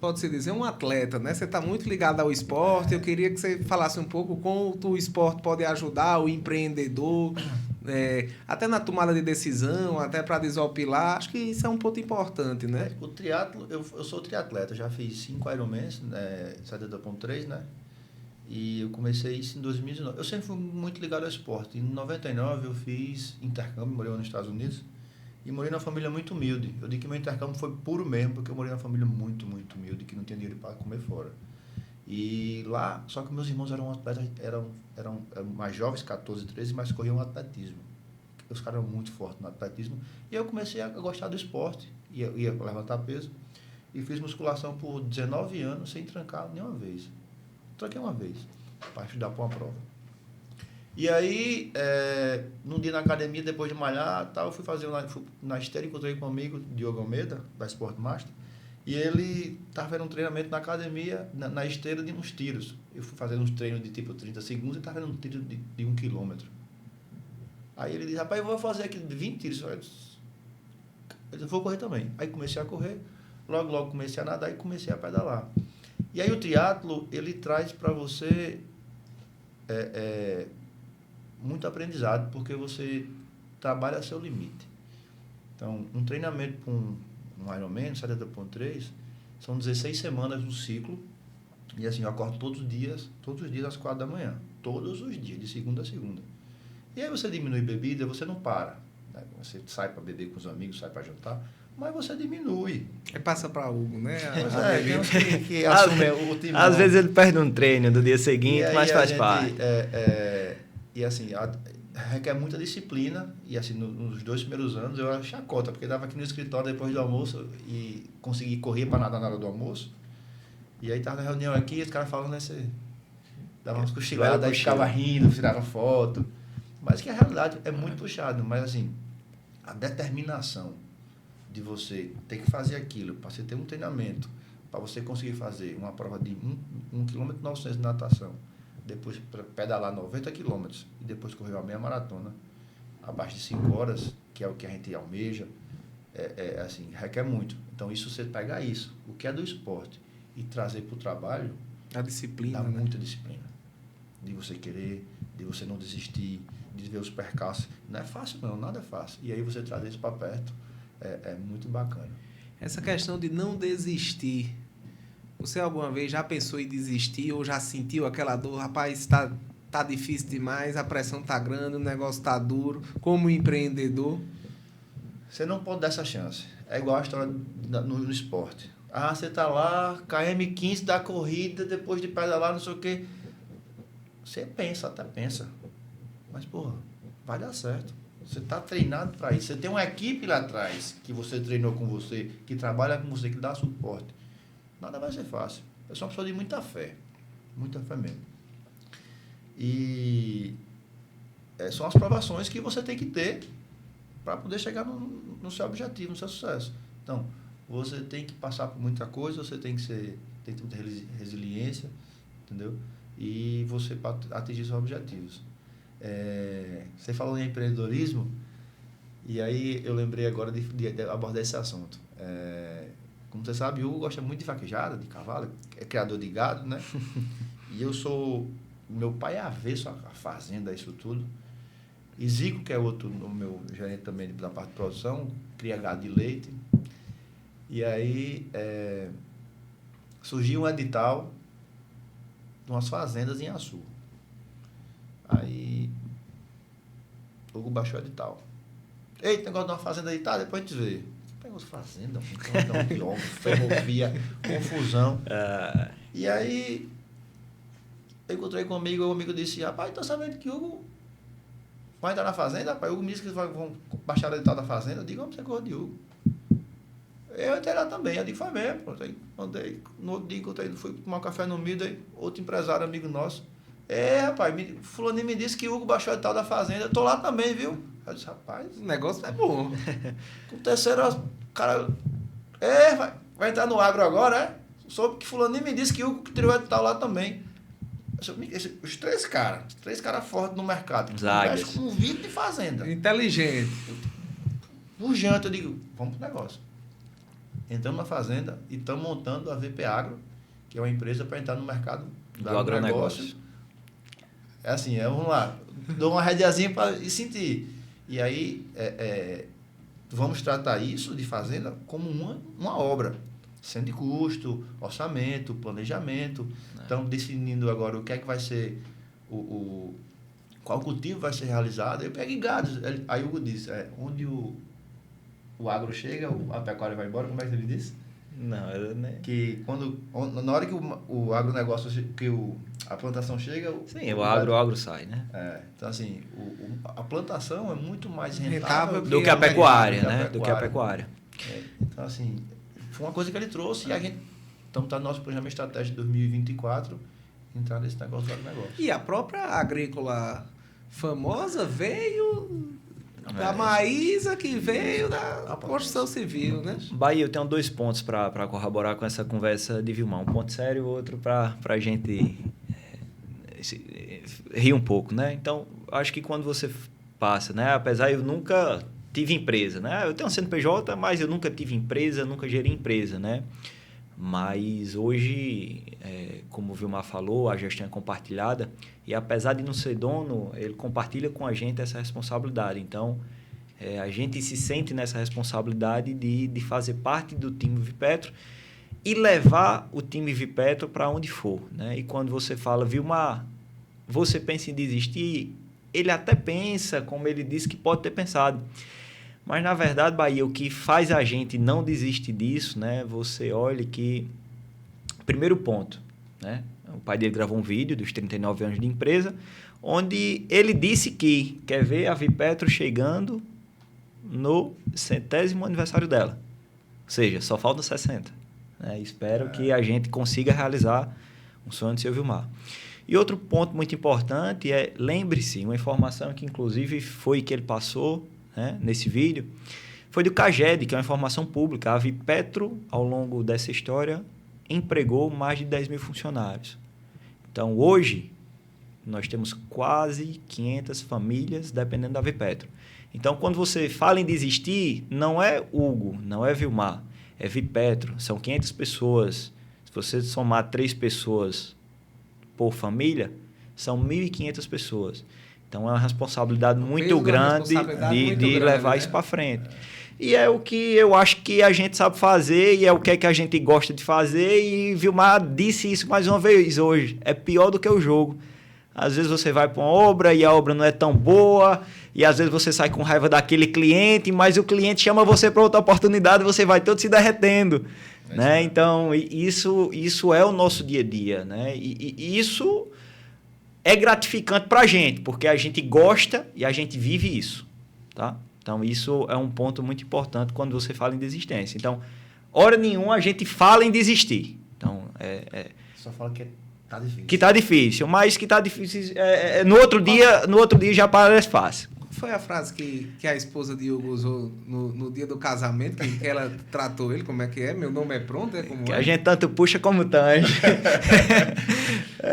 pode-se dizer, um atleta, né? Você está muito ligado ao esporte. Eu queria que você falasse um pouco como o esporte pode ajudar o empreendedor, até na tomada de decisão, até para desopilar. Acho que isso é um ponto importante, né? O triatlo, eu sou triatleta, já fiz 5 Ironmans, 70.3, né? E eu comecei isso em 2019. Eu sempre fui muito ligado ao esporte. Em 99 eu fiz intercâmbio, morei nos Estados Unidos. E morei numa família muito humilde. Eu digo que meu intercâmbio foi puro mesmo, porque eu morei numa família muito, muito humilde, que não tinha dinheiro para comer fora. E lá, só que meus irmãos eram atletas, eram mais jovens, 14, 13, mas corriam atletismo. Os caras eram muito fortes no atletismo. E eu comecei a gostar do esporte. Ia levantar peso. E fiz musculação por 19 anos, sem trancar nenhuma vez. Tranquei uma vez, para estudar para uma prova. E aí, num dia na academia, depois de malhar, tal, fui na esteira, encontrei com um amigo, Diogo Almeida, da Sport Master, e ele estava fazendo um treinamento na academia, na esteira de uns tiros. Eu fui fazendo uns treinos de tipo 30 segundos e estava fazendo um tiro de 1 quilômetro. Aí ele disse, rapaz, eu vou fazer aqui 20 tiros. Eu disse, vou correr também. Aí comecei a correr, logo comecei a nadar e comecei a pedalar. E aí o triatlo, ele traz para você muito aprendizado, porque você trabalha a seu limite. Então, um treinamento para um Ironman, 70.3, são 16 semanas no ciclo, e assim, eu acordo todos os dias às 4 da manhã, todos os dias, de segunda a segunda. E aí você diminui bebida, você não para, né? Você sai para beber com os amigos, sai para jantar, mas você diminui. Aí passa para Hugo, né? Tem uns que assumem o timão. Às vezes ele perde um treino do dia seguinte, mas faz parte. E assim, requer muita disciplina. E assim, nos 2 primeiros anos eu era chacota, porque dava aqui no escritório depois do almoço e consegui correr para nadar na hora do almoço. E aí tava na reunião aqui, os caras falando, né? Você dava umas cochiladas, aí ficava rindo, tirava foto. Mas que a realidade é muito puxado. Mas assim, a determinação de você ter que fazer aquilo, para você ter um treinamento, para você conseguir fazer uma prova de 1,9 km de natação, depois pedalar 90 km e depois correr uma meia maratona abaixo de 5 horas, que é o que a gente almeja, assim, requer muito. Então, isso você pegar isso, o que é do esporte, e trazer para o trabalho, a disciplina, dá né? muita disciplina. De você querer, de você não desistir, de ver os percalços. Não é fácil não, nada é fácil. E aí você trazer isso para perto, é muito bacana. Essa questão de não desistir, você alguma vez já pensou em desistir ou já sentiu aquela dor? Rapaz, tá difícil demais, a pressão tá grande, o negócio tá duro. Como empreendedor, você não pode dar essa chance. É igual a história no esporte. Ah, você tá lá, KM15 da corrida, depois de pedalar, não sei o quê. Você até pensa. Mas, porra, vai dar certo. Você está treinado para isso. Você tem uma equipe lá atrás que você treinou com você, que trabalha com você, que dá suporte. Nada vai ser fácil. Eu sou uma pessoa de muita fé mesmo. E são as provações que você tem que ter para poder chegar no seu objetivo, no seu sucesso. Então, você tem que passar por muita coisa, você tem que ter muita resiliência, entendeu? E você para atingir seus objetivos. Você falou em empreendedorismo, e aí eu lembrei agora de abordar esse assunto. Como você sabe, o Hugo gosta muito de vaquejada, de cavalo, é criador de gado, né? E meu pai é avesso à fazenda, isso tudo. E Zico, que é outro, o meu gerente também da parte de produção, cria gado de leite. E aí surgiu um edital de umas fazendas em Açu. Aí o Hugo baixou o edital. Eita, negócio de uma fazenda editada, depois a gente vê. Pegou fazenda, um quilômetro, ferrovia, confusão. E aí eu encontrei com um amigo, o amigo disse, rapaz, tô sabendo que o Hugo vai entrar na fazenda, rapaz. O Hugo me disse que vão baixar o edital da fazenda. Eu digo, vamos, você correu de Hugo. Eu entrei lá também, eu digo, foi mesmo. Mandei, no outro dia encontrei, fui tomar um café no Midway, outro empresário, amigo nosso. Rapaz, fulaninho me disse que o Hugo baixou o edital da fazenda, eu tô lá também, viu? Eu disse, rapaz, o negócio é bom. Com o terceiro, cara, vai entrar no agro agora, soube que fulaninho me disse que o Hugo tirou o edital lá também. Os três caras fortes no mercado, Zagues. com 20 de fazenda. Inteligente. Urgente, eu digo, vamos pro negócio. Entramos na fazenda e estamos montando a VP Agro, que é uma empresa para entrar no mercado do agronegócio. É assim, vamos lá, dou uma rédeazinha para sentir. E aí, vamos tratar isso de fazenda como uma obra, sendo de custo, orçamento, planejamento. Estamos definindo agora o que é que vai ser, qual cultivo vai ser realizado. Eu pego gados. Aí o Hugo disse, onde o agro chega, a pecuária vai embora, como é que ele disse? Não, eu nem... Que na hora que o agronegócio, a plantação chega... Sim, o agro sai, né? Então, assim, a plantação é muito mais rentável do que a pecuária, né? Do que a pecuária. Então, assim, foi uma coisa que ele trouxe e a gente... Então, está no nosso planejamento estratégico de 2024, entrar nesse negócio do agronegócio. E a própria agrícola famosa veio... da Maísa, que veio da construção civil, né? Bahia, eu tenho 2 pontos para corroborar com essa conversa de Vilmar. Um ponto sério e outro para a gente rir um pouco, né? Então, acho que quando você passa, né? Apesar eu nunca tive empresa, né? Eu tenho um CNPJ, mas eu nunca tive empresa, nunca gerei empresa, né? Mas hoje, como o Vilmar falou, a gestão é compartilhada e apesar de não ser dono, ele compartilha com a gente essa responsabilidade. Então, a gente se sente nessa responsabilidade de fazer parte do time Vipetro e levar o time Vipetro para onde for, né? E quando você fala, Vilmar, você pensa em desistir? Ele até pensa, como ele disse, que pode ter pensado. Mas, na verdade, Bahia, o que faz a gente não desistir disso, né? Você olha que... Primeiro ponto, né? O pai dele gravou um vídeo dos 39 anos de empresa, onde ele disse que quer ver a Vipetro chegando no 100º aniversário dela. Ou seja, só faltam 60. Né? Espero que a gente consiga realizar um sonho de seu Vilmar. E outro ponto muito importante é, lembre-se, uma informação que, inclusive, foi que ele passou... né, nesse vídeo, foi do CAGED, que é uma informação pública. A Vipetro, ao longo dessa história, empregou mais de 10 mil funcionários. Então, hoje, nós temos quase 500 famílias dependendo da Vipetro. Então, quando você fala em desistir, não é Hugo, não é Vilmar, é Vipetro. São 500 pessoas. Se você somar 3 pessoas por família, são 1.500 pessoas. Então, é uma responsabilidade muito grande de levar isso para frente. E é o que eu acho que a gente sabe fazer e é o que, a gente gosta de fazer. E Vilmar disse isso mais uma vez hoje. É pior do que o jogo. Às vezes você vai para uma obra e a obra não é tão boa. E às vezes você sai com raiva daquele cliente, mas o cliente chama você para outra oportunidade e você vai todo se derretendo. Né? Então, isso é o nosso dia a dia. Né? E isso... é gratificante para a gente, porque a gente gosta e a gente vive isso, tá? Então, isso é um ponto muito importante quando você fala em desistência. Então, hora nenhuma a gente fala em desistir. Então, só fala que tá difícil. Que tá difícil, mas que tá difícil... no outro dia já parece fácil. Foi a frase que a esposa de Hugo usou no dia do casamento, que ela tratou ele, como é que é? Meu nome é pronto? Que a gente tanto puxa como tange.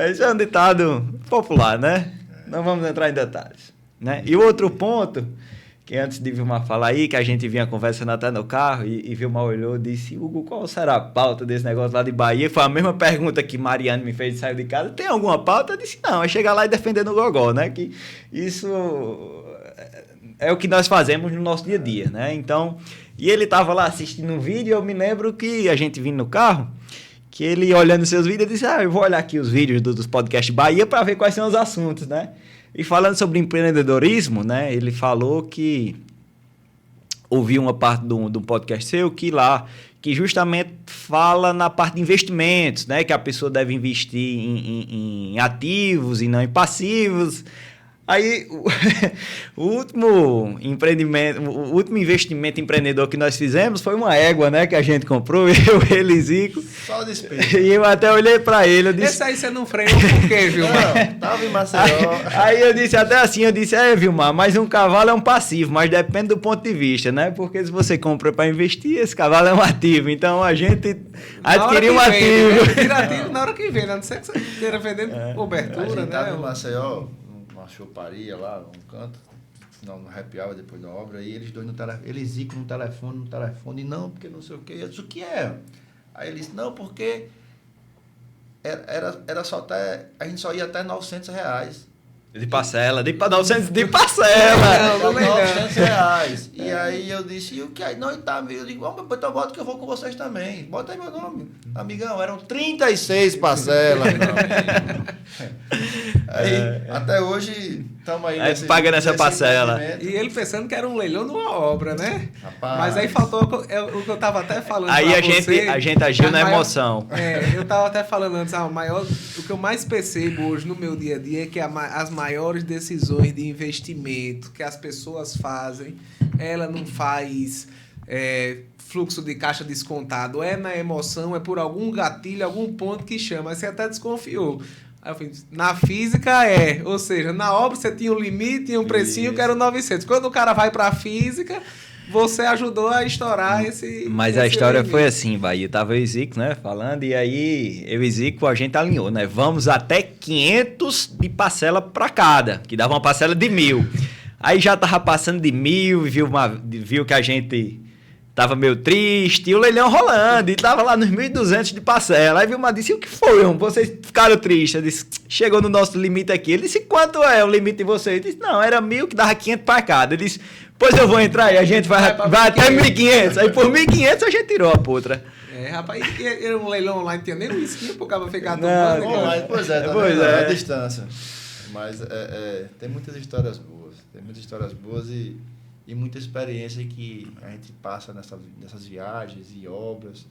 Esse é um ditado popular, né? Não vamos entrar em detalhes. Né? E o outro ponto, que antes de Vilmar falar aí, que a gente vinha conversando até no carro, e Vilmar olhou e disse, Hugo, qual será a pauta desse negócio lá de Bahia? Foi a mesma pergunta que Mariane me fez de sair de casa. Tem alguma pauta? Eu disse, não, é chegar lá e defender no gogó, né? Que isso... é o que nós fazemos no nosso dia a dia, né? Então, e ele estava lá assistindo um vídeo e eu me lembro que a gente vindo no carro, que ele olhando seus vídeos, disse, eu vou olhar aqui os vídeos dos podcasts Bahia para ver quais são os assuntos, né? E falando sobre empreendedorismo, né? Ele falou que ouviu uma parte de um podcast seu que justamente fala na parte de investimentos, né? Que a pessoa deve investir em ativos e não em passivos. Aí, o último investimento empreendedor que nós fizemos foi uma égua, né? Que a gente comprou, ele e Zico. Só despesa. E eu até olhei pra ele, eu disse... Esse aí você não freou por quê, Vilmar? Não, tava em Maceió. Aí eu disse até assim, Vilmar, mas um cavalo é um passivo, mas depende do ponto de vista, né? Porque se você compra pra investir, esse cavalo é um ativo. Então, a gente adquiriu um ativo. Tira ativo na hora que vem, a não ser que você esteja vendendo cobertura, a gente né? tava em Maceió, uma choparia lá, um canto, no happy hour depois da obra, e eles dois eles zicam no telefone, não, porque não sei o quê. Eu disse, o que é? Aí ele disse, não, porque era só até, a gente só ia até R$900. De parcela, de 900 de parcela. Não, R$900. E aí eu disse, e o que aí? Não, tá, eu digo, então bota que eu vou com vocês também. Bota aí meu nome. Amigão, eram 36 parcelas. Aí, até hoje, estamos aí. Pagando essa parcela. E ele pensando que era um leilão de uma obra, né? Rapaz. Mas aí faltou o que eu estava até falando. Aí a gente agiu na emoção. Eu estava até falando antes, o que eu mais percebo hoje no meu dia a dia é que as maiores decisões de investimento que as pessoas fazem, ela não faz fluxo de caixa descontado, é na emoção, é por algum gatilho, algum ponto que chama. Aí você até desconfiou. Aí eu falei, na física ou seja, na obra você tinha um limite, tinha um precinho que era 900. Quando o cara vai para a física, você ajudou a estourar esse... Mas a história limite. Foi assim, Bahia, tava eu e Zico, né, falando, e aí eu e Zico, a gente alinhou, né, vamos até 500 de parcela para cada, que dava uma parcela de 1.000. Aí já tava passando de 1.000, viu que a gente... Tava meio triste, e o leilão rolando, e tava lá nos 1.200 de parcela. Aí viu uma disse, o que foi, irmão? Vocês ficaram tristes. Eu disse, chegou no nosso limite aqui. Ele disse, quanto é o limite de vocês? Eu disse, não, era 1.000 que dava 500 para cada. Ele disse, pois eu vou entrar e a gente vai até 1.500. Aí por 1.500 a gente tirou a putra. Rapaz, era um leilão online, não tinha nem um esquinho pro cara ficar tomando. Online, pois é, a distância. Mas tem muitas histórias boas, e muita experiência que a gente passa nessas viagens e obras,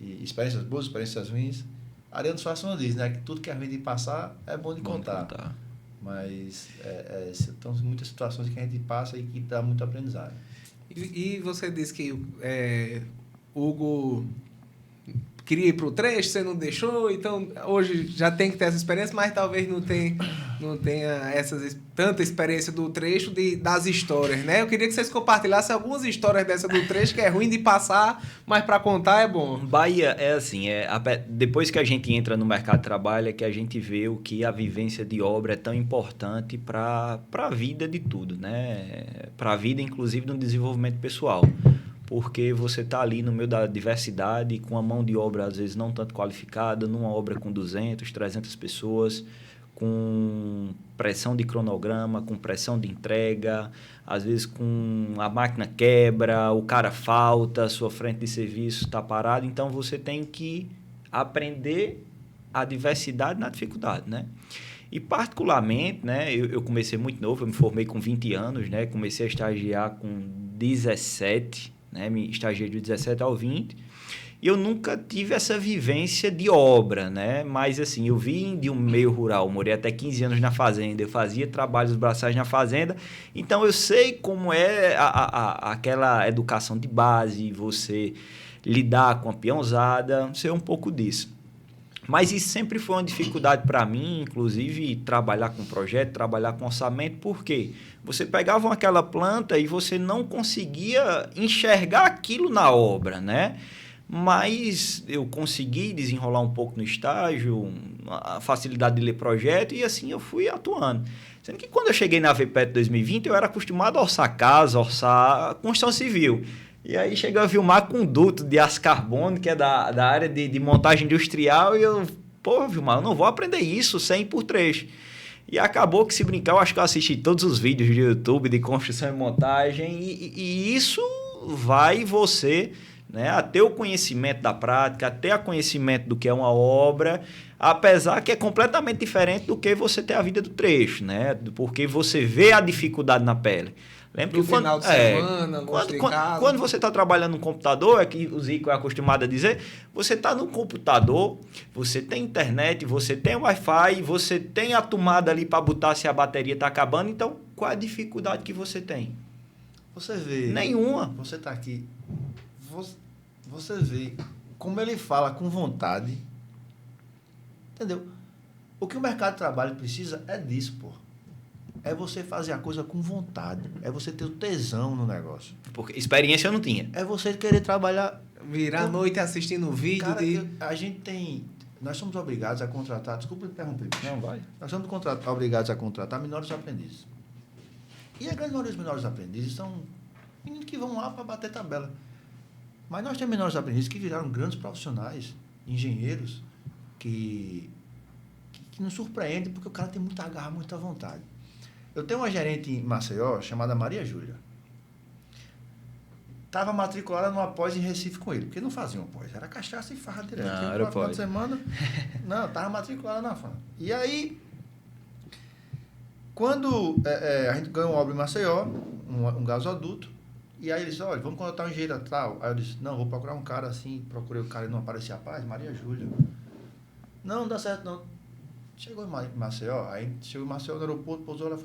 e experiências boas, experiências ruins. Ariano Suassuna diz, né, que tudo que a gente passar é bom de contar. Mas são muitas situações que a gente passa e que dá muito aprendizado. E você disse que Hugo queria ir para o trecho, você não deixou, então hoje já tem que ter essa experiência, mas talvez não tenha tanta experiência do trecho das histórias, né? Eu queria que vocês compartilhassem algumas histórias dessa do trecho, que é ruim de passar, mas para contar é bom. Bahia é assim, depois que a gente entra no mercado de trabalho, é que a gente vê o que a vivência de obra é tão importante para a vida de tudo, né? Para a vida, inclusive, no desenvolvimento pessoal. Porque você está ali no meio da diversidade, com a mão de obra, às vezes, não tanto qualificada, numa obra com 200, 300 pessoas, com pressão de cronograma, com pressão de entrega, às vezes com a máquina quebra, o cara falta, a sua frente de serviço está parada. Então, você tem que aprender a diversidade na dificuldade, né? E, particularmente, né, eu comecei muito novo, eu me formei com 20 anos, né? Comecei a estagiar com 17, né? Me estagiei de 17 ao 20, e eu nunca tive essa vivência de obra, né? Mas, assim, eu vim de um meio rural, morei até 15 anos na fazenda, eu fazia trabalhos braçais na fazenda, então eu sei como é aquela educação de base, você lidar com a peãozada, sei um pouco disso. Mas isso sempre foi uma dificuldade para mim, inclusive trabalhar com projeto, trabalhar com orçamento, porque você pegava aquela planta e você não conseguia enxergar aquilo na obra, né? Mas eu consegui desenrolar um pouco no estágio, a facilidade de ler projeto, e assim eu fui atuando. Sendo que quando eu cheguei na VPET 2020, eu era acostumado a orçar casa, orçar construção civil. E aí chega a Vilmar com um duto de aço carbono, que é da área de montagem industrial, e eu, Vilmar, eu não vou aprender isso sem ir por trecho. E acabou que, se brincar, eu acho que eu assisti todos os vídeos do YouTube de construção e montagem, e isso vai você, né, a ter o conhecimento da prática, a ter o conhecimento do que é uma obra, apesar que é completamente diferente do que você ter a vida do trecho, né? Porque você vê a dificuldade na pele. Lembra que final de semana, quando você está trabalhando no computador, é que o Zico é acostumado a dizer, você está no computador, você tem internet, você tem Wi-Fi, você tem a tomada ali para botar se a bateria está acabando, então qual é a dificuldade que você tem? Você vê... Nenhuma. Você está aqui, você vê como ele fala com vontade, entendeu? O que o mercado de trabalho precisa é disso, pô. É você fazer a coisa com vontade. É você ter o tesão no negócio. Porque experiência eu não tinha. É você querer trabalhar... Virar a noite assistindo vídeo. Cara, a gente tem... Nós somos obrigados a contratar... Desculpa interromper. Não, vai. Nós somos obrigados a contratar menores aprendizes. E a grande maioria dos menores aprendizes são meninos que vão lá para bater tabela. Mas nós temos menores aprendizes que viraram grandes profissionais, engenheiros, que nos surpreendem porque o cara tem muita garra, muita vontade. Eu tenho uma gerente em Maceió chamada Maria Júlia. Estava matriculada numa pós em Recife com ele, porque não fazia uma pós, era cachaça e farra direto. Não, era final de semana. Não, estava matriculada na FAM. E aí, quando a gente ganhou uma obra em Maceió, um gasoduto, e aí ele disse, olha, vamos contratar um engenheiro tal. Aí eu disse, não, vou procurar um cara assim, procurei o cara e não aparecia a paz, Maria Júlia. Não dá certo não. Chegou em Maceió, aí chegou em Maceió no aeroporto, pousou, ela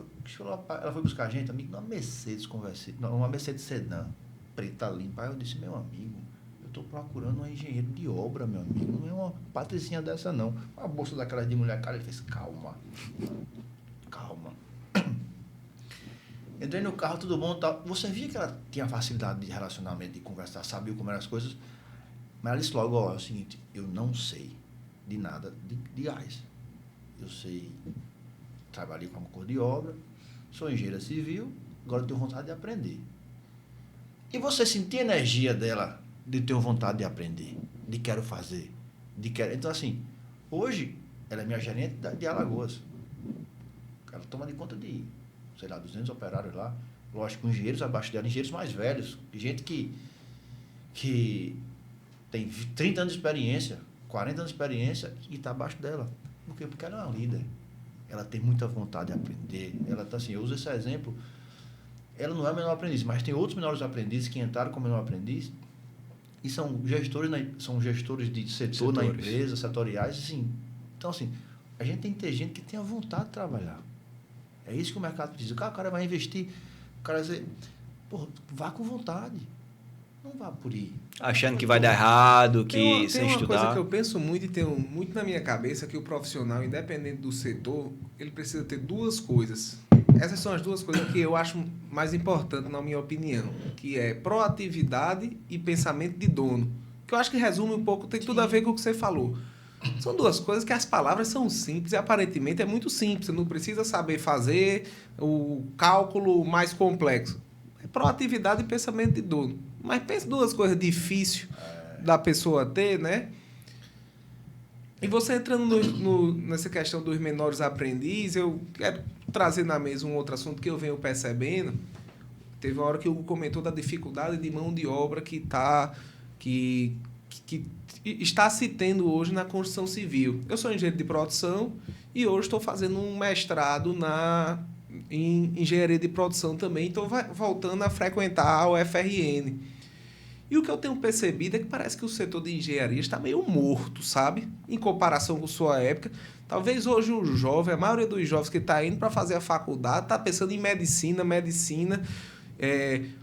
foi buscar a gente, amigo, numa Mercedes uma Mercedes sedã, preta limpa. Aí eu disse, meu amigo, eu estou procurando um engenheiro de obra, meu amigo, não é uma patricinha dessa não. Uma bolsa daquelas de mulher, cara, ele fez, calma. Entrei no carro, tudo bom, tal. Você via que ela tinha facilidade de relacionamento, de conversar, sabia como eram as coisas, mas ela disse logo, ó, é o seguinte, eu não sei de nada de gás. Eu sei, trabalhei como cor de obra, sou engenheira civil, agora tenho vontade de aprender. E você sentia a energia dela de ter vontade de aprender, de quero fazer, de quero... Então, assim, hoje, ela é minha gerente de Alagoas. Ela toma de conta de, sei lá, 200 operários lá. Lógico, engenheiros abaixo dela, engenheiros mais velhos, gente que tem 30 anos de experiência, 40 anos de experiência e está abaixo dela. Por quê? Porque ela é uma líder. Ela tem muita vontade de aprender. Ela tá assim, eu uso esse exemplo. Ela não é menor aprendiz, mas tem outros menores aprendizes que entraram como menor aprendiz e são gestores de setor na empresa, setoriais, assim. Então, assim, a gente tem que ter gente que tenha vontade de trabalhar. É isso que o mercado precisa. O cara vai investir, o cara vai dizer, pô, vá com vontade. Não vá por aí. Achando que vai dar errado, que sem tem uma estudar. Coisa que eu penso muito e tenho muito na minha cabeça, que o profissional, independente do setor, ele precisa ter duas coisas. Essas são as duas coisas que eu acho mais importantes, na minha opinião, que é proatividade e pensamento de dono. Que eu acho que resume um pouco, tem tudo a ver com o que você falou. São duas coisas que as palavras são simples e aparentemente é muito simples. Você não precisa saber fazer o cálculo mais complexo. É proatividade e pensamento de dono. Mas pensa duas coisas difíceis da pessoa ter, né? E você entrando nessa questão dos menores aprendizes, eu quero trazer na mesa um outro assunto que eu venho percebendo. Teve uma hora que o Hugo comentou da dificuldade de mão de obra que está se tendo hoje na construção civil. Eu sou engenheiro de produção e hoje estou fazendo um mestrado em engenharia de produção também. Estou voltando a frequentar a UFRN. E o que eu tenho percebido é que parece que o setor de engenharia está meio morto, sabe? Em comparação com sua época. Talvez hoje o jovem, a maioria dos jovens que está indo para fazer a faculdade, está pensando em medicina.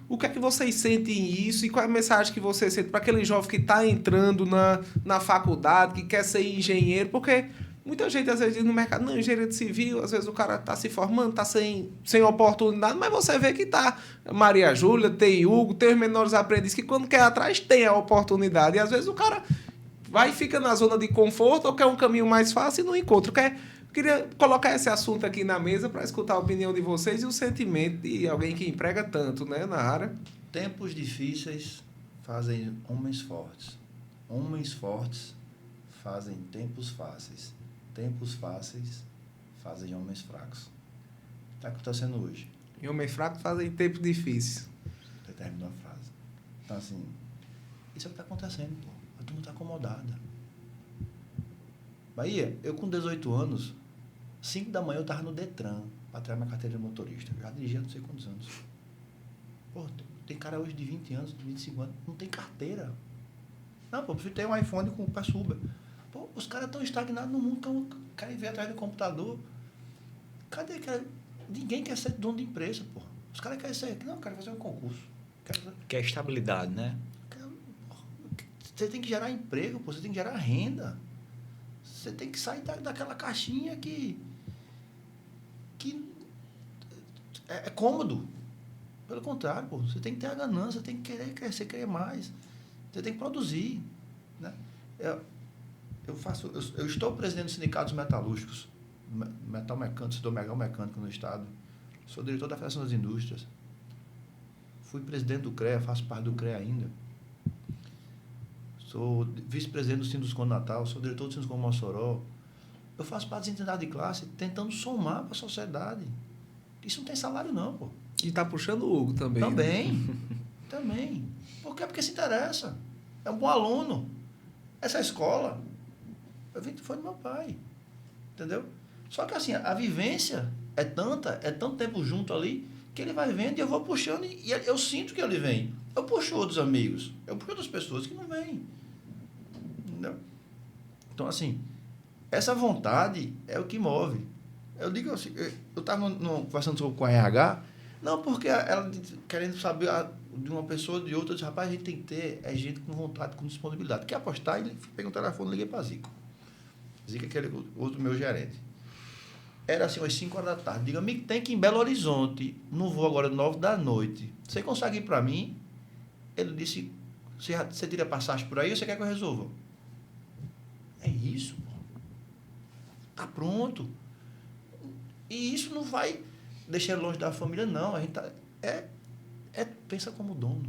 O que é que vocês sentem isso e qual é a mensagem que vocês sentem para aquele jovem que está entrando na faculdade, que quer ser engenheiro? Porque muita gente às vezes diz no mercado, não, engenharia civil, às vezes o cara está se formando, está sem oportunidade, mas você vê que está Maria Júlia, tem Hugo, tem os menores aprendizes que quando quer atrás tem a oportunidade. E às vezes o cara vai e fica na zona de conforto ou quer um caminho mais fácil e não encontra. Queria colocar esse assunto aqui na mesa para escutar a opinião de vocês e o sentimento de alguém que emprega tanto, né, na área. Tempos difíceis fazem homens fortes. Homens fortes fazem tempos fáceis. Tempos fáceis fazem homens fracos. Está acontecendo hoje. E homens fracos fazem tempos difíceis. Você terminou a frase. Então, assim, isso é o que está acontecendo, pô. A turma está acomodada. Bahia, eu com 18 anos, 5 da manhã eu estava no Detran para tirar minha carteira de motorista. Eu já dirigia não sei quantos anos. Pô, tem cara hoje de 20 anos, de 25 anos, não tem carteira. Não, pô, eu preciso ter um iPhone com o Pé Uber. Pô, os caras estão estagnados no mundo, querem ver atrás do computador. Cadê? Ninguém quer ser dono de empresa, pô. Os caras querem ser... Não, quero fazer um concurso. Quer estabilidade, né? Você tem que gerar emprego, pô. Você tem que gerar renda. Você tem que sair daquela caixinha que é cômodo. Pelo contrário, pô. Você tem que ter a ganância, tem que querer crescer, querer mais. Você tem que produzir, né? Eu estou presidente do Sindicato dos Metalúrgicos, metal mecânico, setor metal mecânico no estado. Sou diretor da Federação das Indústrias. Fui presidente do CREA, faço parte do CREA ainda. Sou vice-presidente do Sinduscom Natal, sou diretor do Sinduscom Mossoró. Eu faço parte das entidades de classe tentando somar para a sociedade. Isso não tem salário não, pô. E tá puxando o Hugo também. Também. Né? Também. Por quê? Porque se interessa. É um bom aluno. Essa escola foi do meu pai. Entendeu? Só que assim, a vivência é tanto tempo junto ali, que ele vai vendo e eu vou puxando e eu sinto que ele vem. Eu puxo outros amigos, eu puxo outras pessoas que não vêm. Entendeu? Então, assim, essa vontade é o que move. Eu digo assim, eu estava conversando com a RH, não, porque ela querendo saber de uma pessoa, de outra, eu disse, rapaz, a gente tem que ter gente com vontade, com disponibilidade. Quer apostar? Ele pegou o telefone e liguei para Zico. Zico é aquele outro meu gerente. Era assim, às 5 horas da tarde. Diga, amigo, tem que ir em Belo Horizonte. Não vou agora, 9 da noite. Você consegue ir para mim? Ele disse, você tira passagem por aí ou você quer que eu resolva? É isso, pô. Tá pronto. E isso não vai deixar longe da família, não. A gente pensa como dono.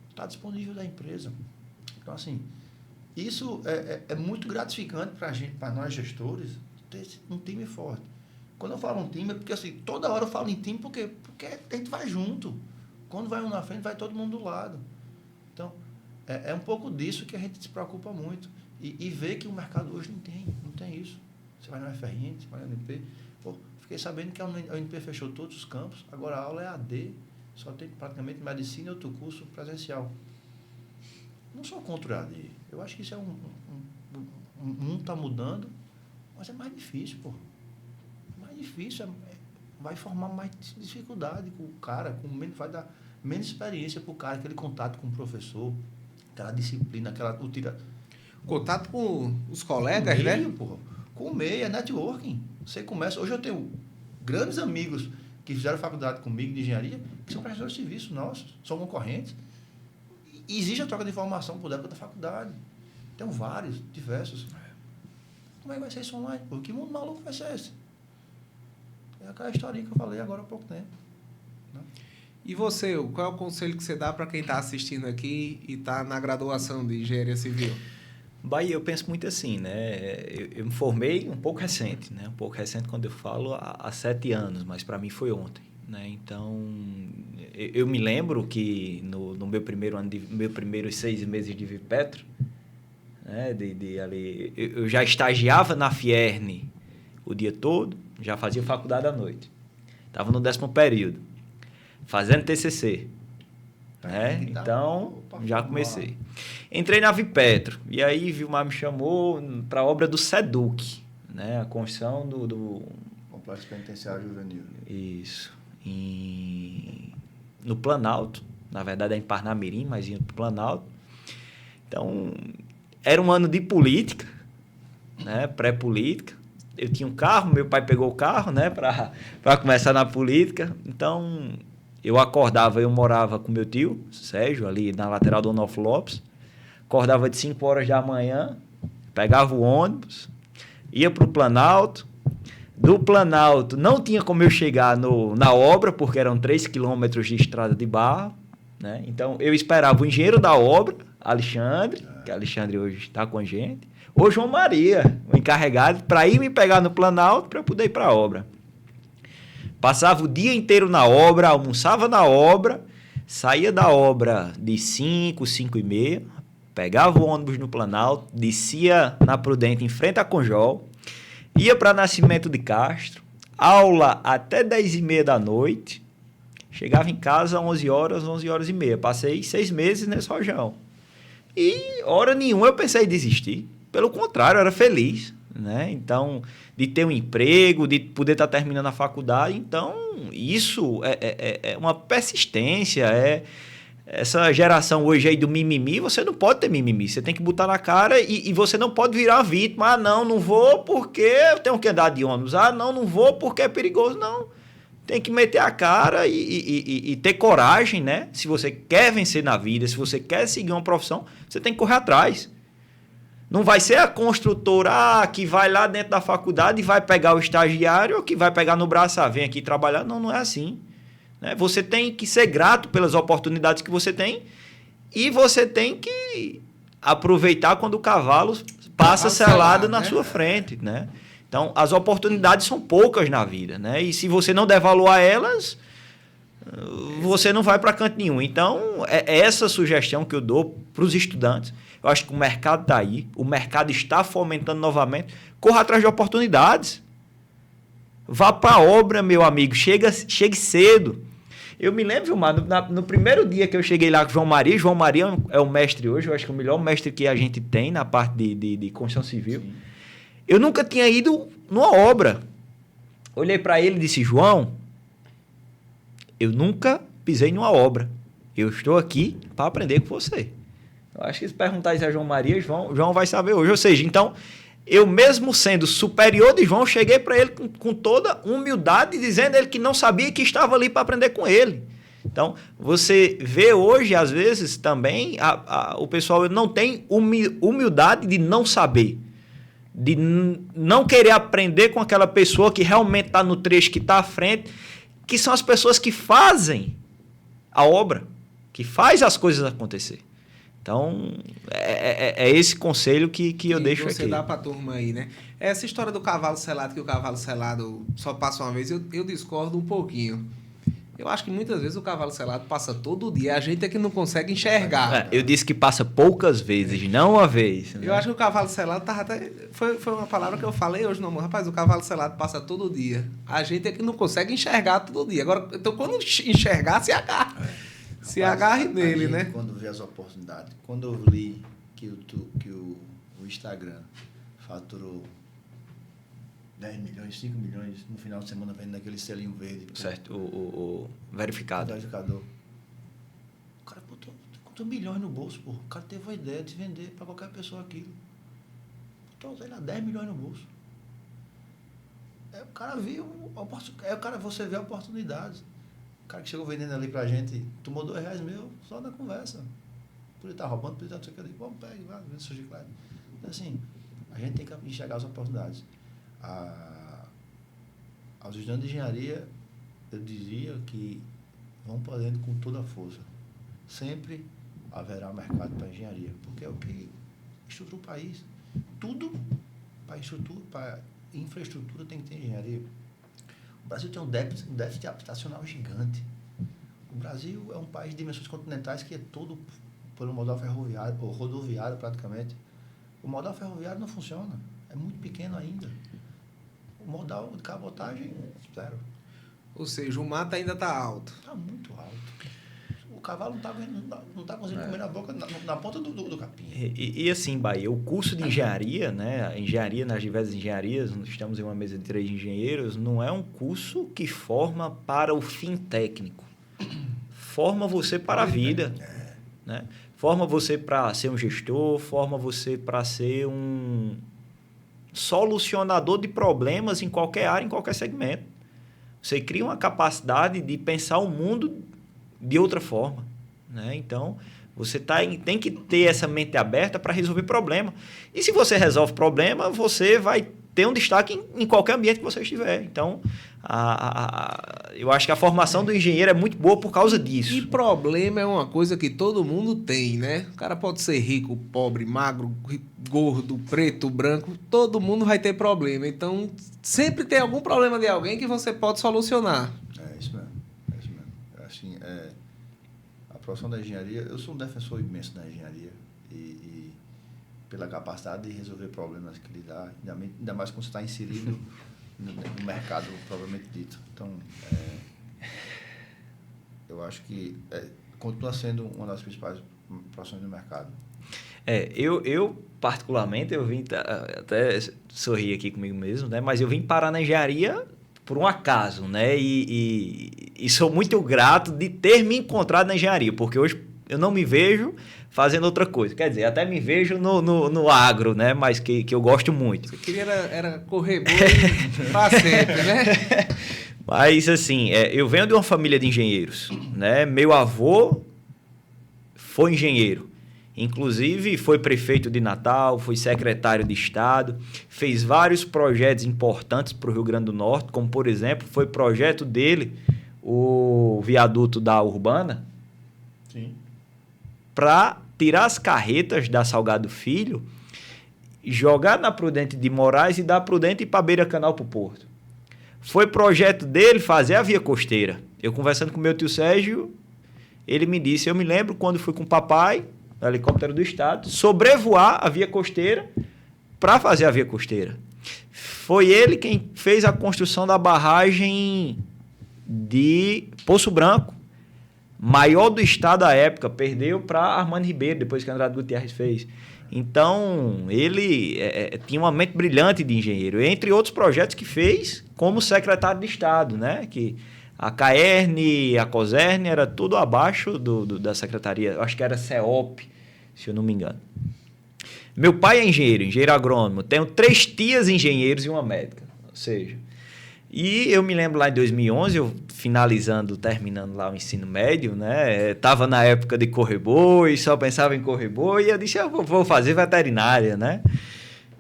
Está disponível da empresa. Então, assim, isso é muito gratificante para a gente, para nós gestores, ter um time forte. Quando eu falo um time, é porque assim, toda hora eu falo em time porque a gente vai junto. Quando vai um na frente, vai todo mundo do lado. Então, é um pouco disso que a gente se preocupa muito. E vê que o mercado hoje não tem isso. Você vai na UFRN, você vai na UNP. Pô, fiquei sabendo que a UNP fechou todos os campos, agora a aula é AD, só tem praticamente medicina e outro curso presencial. Não sou contra o AD. Eu acho que isso é o mundo está mudando, mas é mais difícil, pô. Difícil, vai formar mais dificuldade com o cara, vai dar menos experiência para o cara, aquele contato com o professor, aquela disciplina, Contato com os colegas, né? Porra, com o meio, é networking. Você começa. Hoje eu tenho grandes amigos que fizeram faculdade comigo de engenharia, que são prestadores de serviço nossos, são concorrentes. E existe a troca de informação por dentro da faculdade. Tem vários, diversos. Como é que vai ser isso online? Pô, que mundo maluco vai ser esse? É aquela historinha que eu falei agora há pouco tempo. Né? E você, qual é o conselho que você dá para quem está assistindo aqui e está na graduação de Engenharia Civil? Bahia, eu penso muito assim, né? Eu me formei um pouco recente, né? Um pouco recente quando eu falo há 7 anos, mas para mim foi ontem, né? Então, eu me lembro que no meu primeiro ano, meus primeiros 6 meses de Vipetro, né? Ali, eu já estagiava na Fierne o dia todo, já fazia faculdade à noite. Estava no 10º período, fazendo TCC. Né? Então, já comecei. Entrei na Vipetro, e aí Vilmar me chamou para a obra do SEDUC, né? A construção do Complexo Penitenciário Juvenil. Isso. No Planalto, na verdade é em Parnamirim, mas ia para o Planalto. Então, era um ano de política, né? Pré-política. Eu tinha um carro, meu pai pegou o carro, né? Para começar na política. Então, eu morava com meu tio, Sérgio, ali na lateral do Onofre Lopes. Acordava de 5 horas da manhã, pegava o ônibus, ia para o Planalto. Do Planalto, não tinha como eu chegar na obra, porque eram 3 quilômetros de estrada de barro. Né? Então, eu esperava o engenheiro da obra, Alexandre, que Alexandre hoje está com a gente, ou João Maria, o encarregado, para ir me pegar no Planalto para eu poder ir para a obra. Passava o dia inteiro na obra, almoçava na obra, saía da obra de 5, 5h30, pegava o ônibus no Planalto, descia na Prudente em frente à Conjol, ia para Nascimento de Castro, aula até 10h30 da noite, chegava em casa às 11 horas, 11h30. Passei 6 meses nesse rojão. E hora nenhuma eu pensei em desistir. Pelo contrário, eu era feliz. Né? Então, de ter um emprego, de poder estar terminando a faculdade. Então, isso é uma persistência. Essa geração hoje aí do mimimi, você não pode ter mimimi. Você tem que botar na cara e você não pode virar vítima. Ah, não vou porque eu tenho que andar de ônibus. Ah, não vou porque é perigoso. Não. Tem que meter a cara e ter coragem, né? Se você quer vencer na vida, se você quer seguir uma profissão, você tem que correr atrás. Não vai ser a construtora que vai lá dentro da faculdade e vai pegar o estagiário ou que vai pegar no braço, vem aqui trabalhar. Não, não é assim. Né? Você tem que ser grato pelas oportunidades que você tem e você tem que aproveitar quando o cavalo passa selado na sua frente. Né? Então, as oportunidades são poucas na vida. Né? E se você não der valor a elas, você não vai para canto nenhum. Então, é essa sugestão que eu dou para os estudantes. Eu acho que o mercado está aí, o mercado está fomentando novamente. Corra atrás de oportunidades. Vá para a obra, meu amigo. Chegue cedo. Eu me lembro, Vilmar, no primeiro dia que eu cheguei lá com João Maria é o mestre hoje, eu acho que é o melhor mestre que a gente tem na parte de construção civil. Sim. Eu nunca tinha ido numa obra. Olhei para ele e disse, João, eu nunca pisei numa obra. Eu estou aqui para aprender com você. Eu acho que se perguntar isso a João Maria, João vai saber hoje. Ou seja, então, eu mesmo sendo superior de João, cheguei para ele com toda humildade, dizendo a ele que não sabia que estava ali para aprender com ele. Então, você vê hoje, às vezes, também, o pessoal não tem humildade de não saber. De não querer aprender com aquela pessoa que realmente está no trecho, que está à frente, que são as pessoas que fazem a obra, que faz as coisas acontecer. Então, é esse conselho que eu deixo aqui. Você dá para a turma aí, né? Essa história do cavalo selado, que o cavalo selado só passa uma vez, eu discordo um pouquinho. Eu acho que muitas vezes o cavalo selado passa todo dia, a gente é que não consegue enxergar. Eu disse que passa poucas vezes, não uma vez. Né? Eu acho que o cavalo selado tava até... Foi uma palavra que eu falei hoje, não, rapaz, o cavalo selado passa todo dia. A gente é que não consegue enxergar todo dia. Agora, então, quando enxergar, se agarra. Se agarre nele, né? Quando vê as oportunidades, quando eu li que o Instagram faturou 10 milhões, 5 milhões, no final de semana vendo aquele selinho verde. Certo, o verificado. O verificador. O cara botou milhões no bolso, pô. O cara teve a ideia de vender para qualquer pessoa aquilo. Botou, sei lá, 10 milhões no bolso. Aí o cara viu, você vê oportunidades. O cara que chegou vendendo ali pra gente, tomou R$2 meu, só na conversa. Por ele estar roubando, por ele estar não sei o que ali. Vamos, pegue, vai, vende seu chiclete. Então, assim, a gente tem que enxergar as oportunidades. Aos estudantes de engenharia, eu dizia que vão podendo com toda a força. Sempre haverá mercado para engenharia, porque é o que estrutura o país. Tudo para infraestrutura tem que ter engenharia. O Brasil tem um déficit habitacional gigante. O Brasil é um país de dimensões continentais que é todo pelo modal ferroviário, ou rodoviário praticamente. O modal ferroviário não funciona. É muito pequeno ainda. O modal de cabotagem, zero. Ou seja, o mato ainda está alto. Está muito alto. O cavalo não tá conseguindo comer na boca, na ponta do capim. E assim, Bahia, o curso de engenharia, né? A engenharia, nas diversas engenharias, estamos em uma mesa de 3 engenheiros, não é um curso que forma para o fim técnico. Forma você para a vida. Né? Forma você para ser um gestor, forma você para ser um solucionador de problemas em qualquer área, em qualquer segmento. Você cria uma capacidade de pensar o mundo de outra forma. Né? Então, você tem que ter essa mente aberta para resolver problema. E se você resolve problema, você vai ter um destaque em qualquer ambiente que você estiver. Então, eu acho que a formação do engenheiro é muito boa por causa disso. E problema é uma coisa que todo mundo tem, né? O cara pode ser rico, pobre, magro, gordo, preto, branco, todo mundo vai ter problema. Então, sempre tem algum problema de alguém que você pode solucionar. É isso mesmo. Assim, a profissão da engenharia, eu sou um defensor imenso da engenharia e pela capacidade de resolver problemas que lhe dá, ainda mais quando você está inserido no mercado propriamente dito. Então, eu acho que continua sendo uma das principais profissões do mercado. Eu particularmente, eu vim até sorrir aqui comigo mesmo, né? Mas eu vim parar na engenharia por um acaso, né? E sou muito grato de ter me encontrado na engenharia, porque hoje eu não me vejo fazendo outra coisa. Quer dizer, até me vejo no agro, né? Mas que eu gosto muito. Você queria era correr boi para sempre, né? Mas, assim, eu venho de uma família de engenheiros, né? Meu avô foi engenheiro. Inclusive, foi prefeito de Natal, foi secretário de Estado, fez vários projetos importantes para o Rio Grande do Norte, como, por exemplo, foi projeto dele, o viaduto da Urbana, para tirar as carretas da Salgado Filho, jogar na Prudente de Moraes e da Prudente ir para Beira Canal para o Porto. Foi projeto dele fazer a via costeira. Eu conversando com meu tio Sérgio, ele me disse, eu me lembro quando fui com o papai, no helicóptero do Estado, sobrevoar a via costeira para fazer a via costeira. Foi ele quem fez a construção da barragem de Poço Branco, maior do estado à época, perdeu para Armando Ribeiro, depois que Andrade Gutierrez fez. Então, ele tinha uma mente brilhante de engenheiro, entre outros projetos que fez como secretário de Estado, né? Que a CAERN, a COSERN, era tudo abaixo da secretaria, eu acho que era CEOP, se eu não me engano. Meu pai é engenheiro agrônomo, tenho 3 tias engenheiros e uma médica, ou seja... E eu me lembro lá em 2011, eu terminando lá o ensino médio, né? Tava na época de correr boi, só pensava em correr boi, e eu disse, eu vou fazer veterinária, né?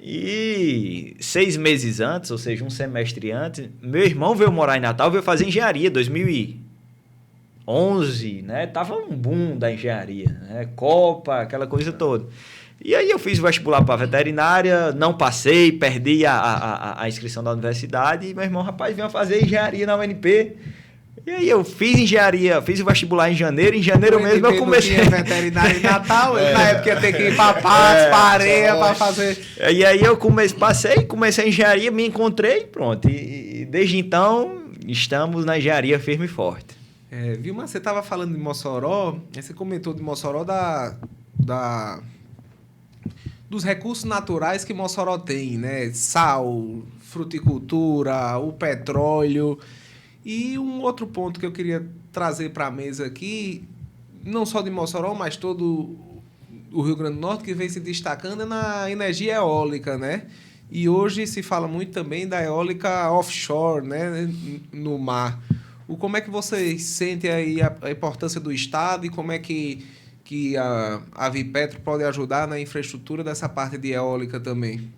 E 6 meses antes, ou seja, um semestre antes, meu irmão veio morar em Natal, veio fazer engenharia, 2011, né? Tava um boom da engenharia, né? Copa, aquela coisa toda. E aí eu fiz o vestibular para veterinária, não passei, perdi a inscrição da universidade, e meu irmão, rapaz, veio fazer engenharia na UNP. E aí eu fiz engenharia, fiz o vestibular em janeiro mesmo eu comecei... Não tinha veterinário em Natal, na época ia ter que ir para Patos, para Areia, para fazer... E aí eu comecei a engenharia, me encontrei, pronto. E desde então, estamos na engenharia firme e forte. Vilmar, você estava falando de Mossoró, você comentou de Mossoró dos recursos naturais que Mossoró tem, né? Sal, fruticultura, o petróleo. E um outro ponto que eu queria trazer para a mesa aqui, não só de Mossoró, mas todo o Rio Grande do Norte, que vem se destacando é na energia eólica, né? E hoje se fala muito também da eólica offshore, né? No mar. Como é que vocês sentem aí a importância do Estado e como é que a Vipetro pode ajudar na infraestrutura dessa parte de eólica também?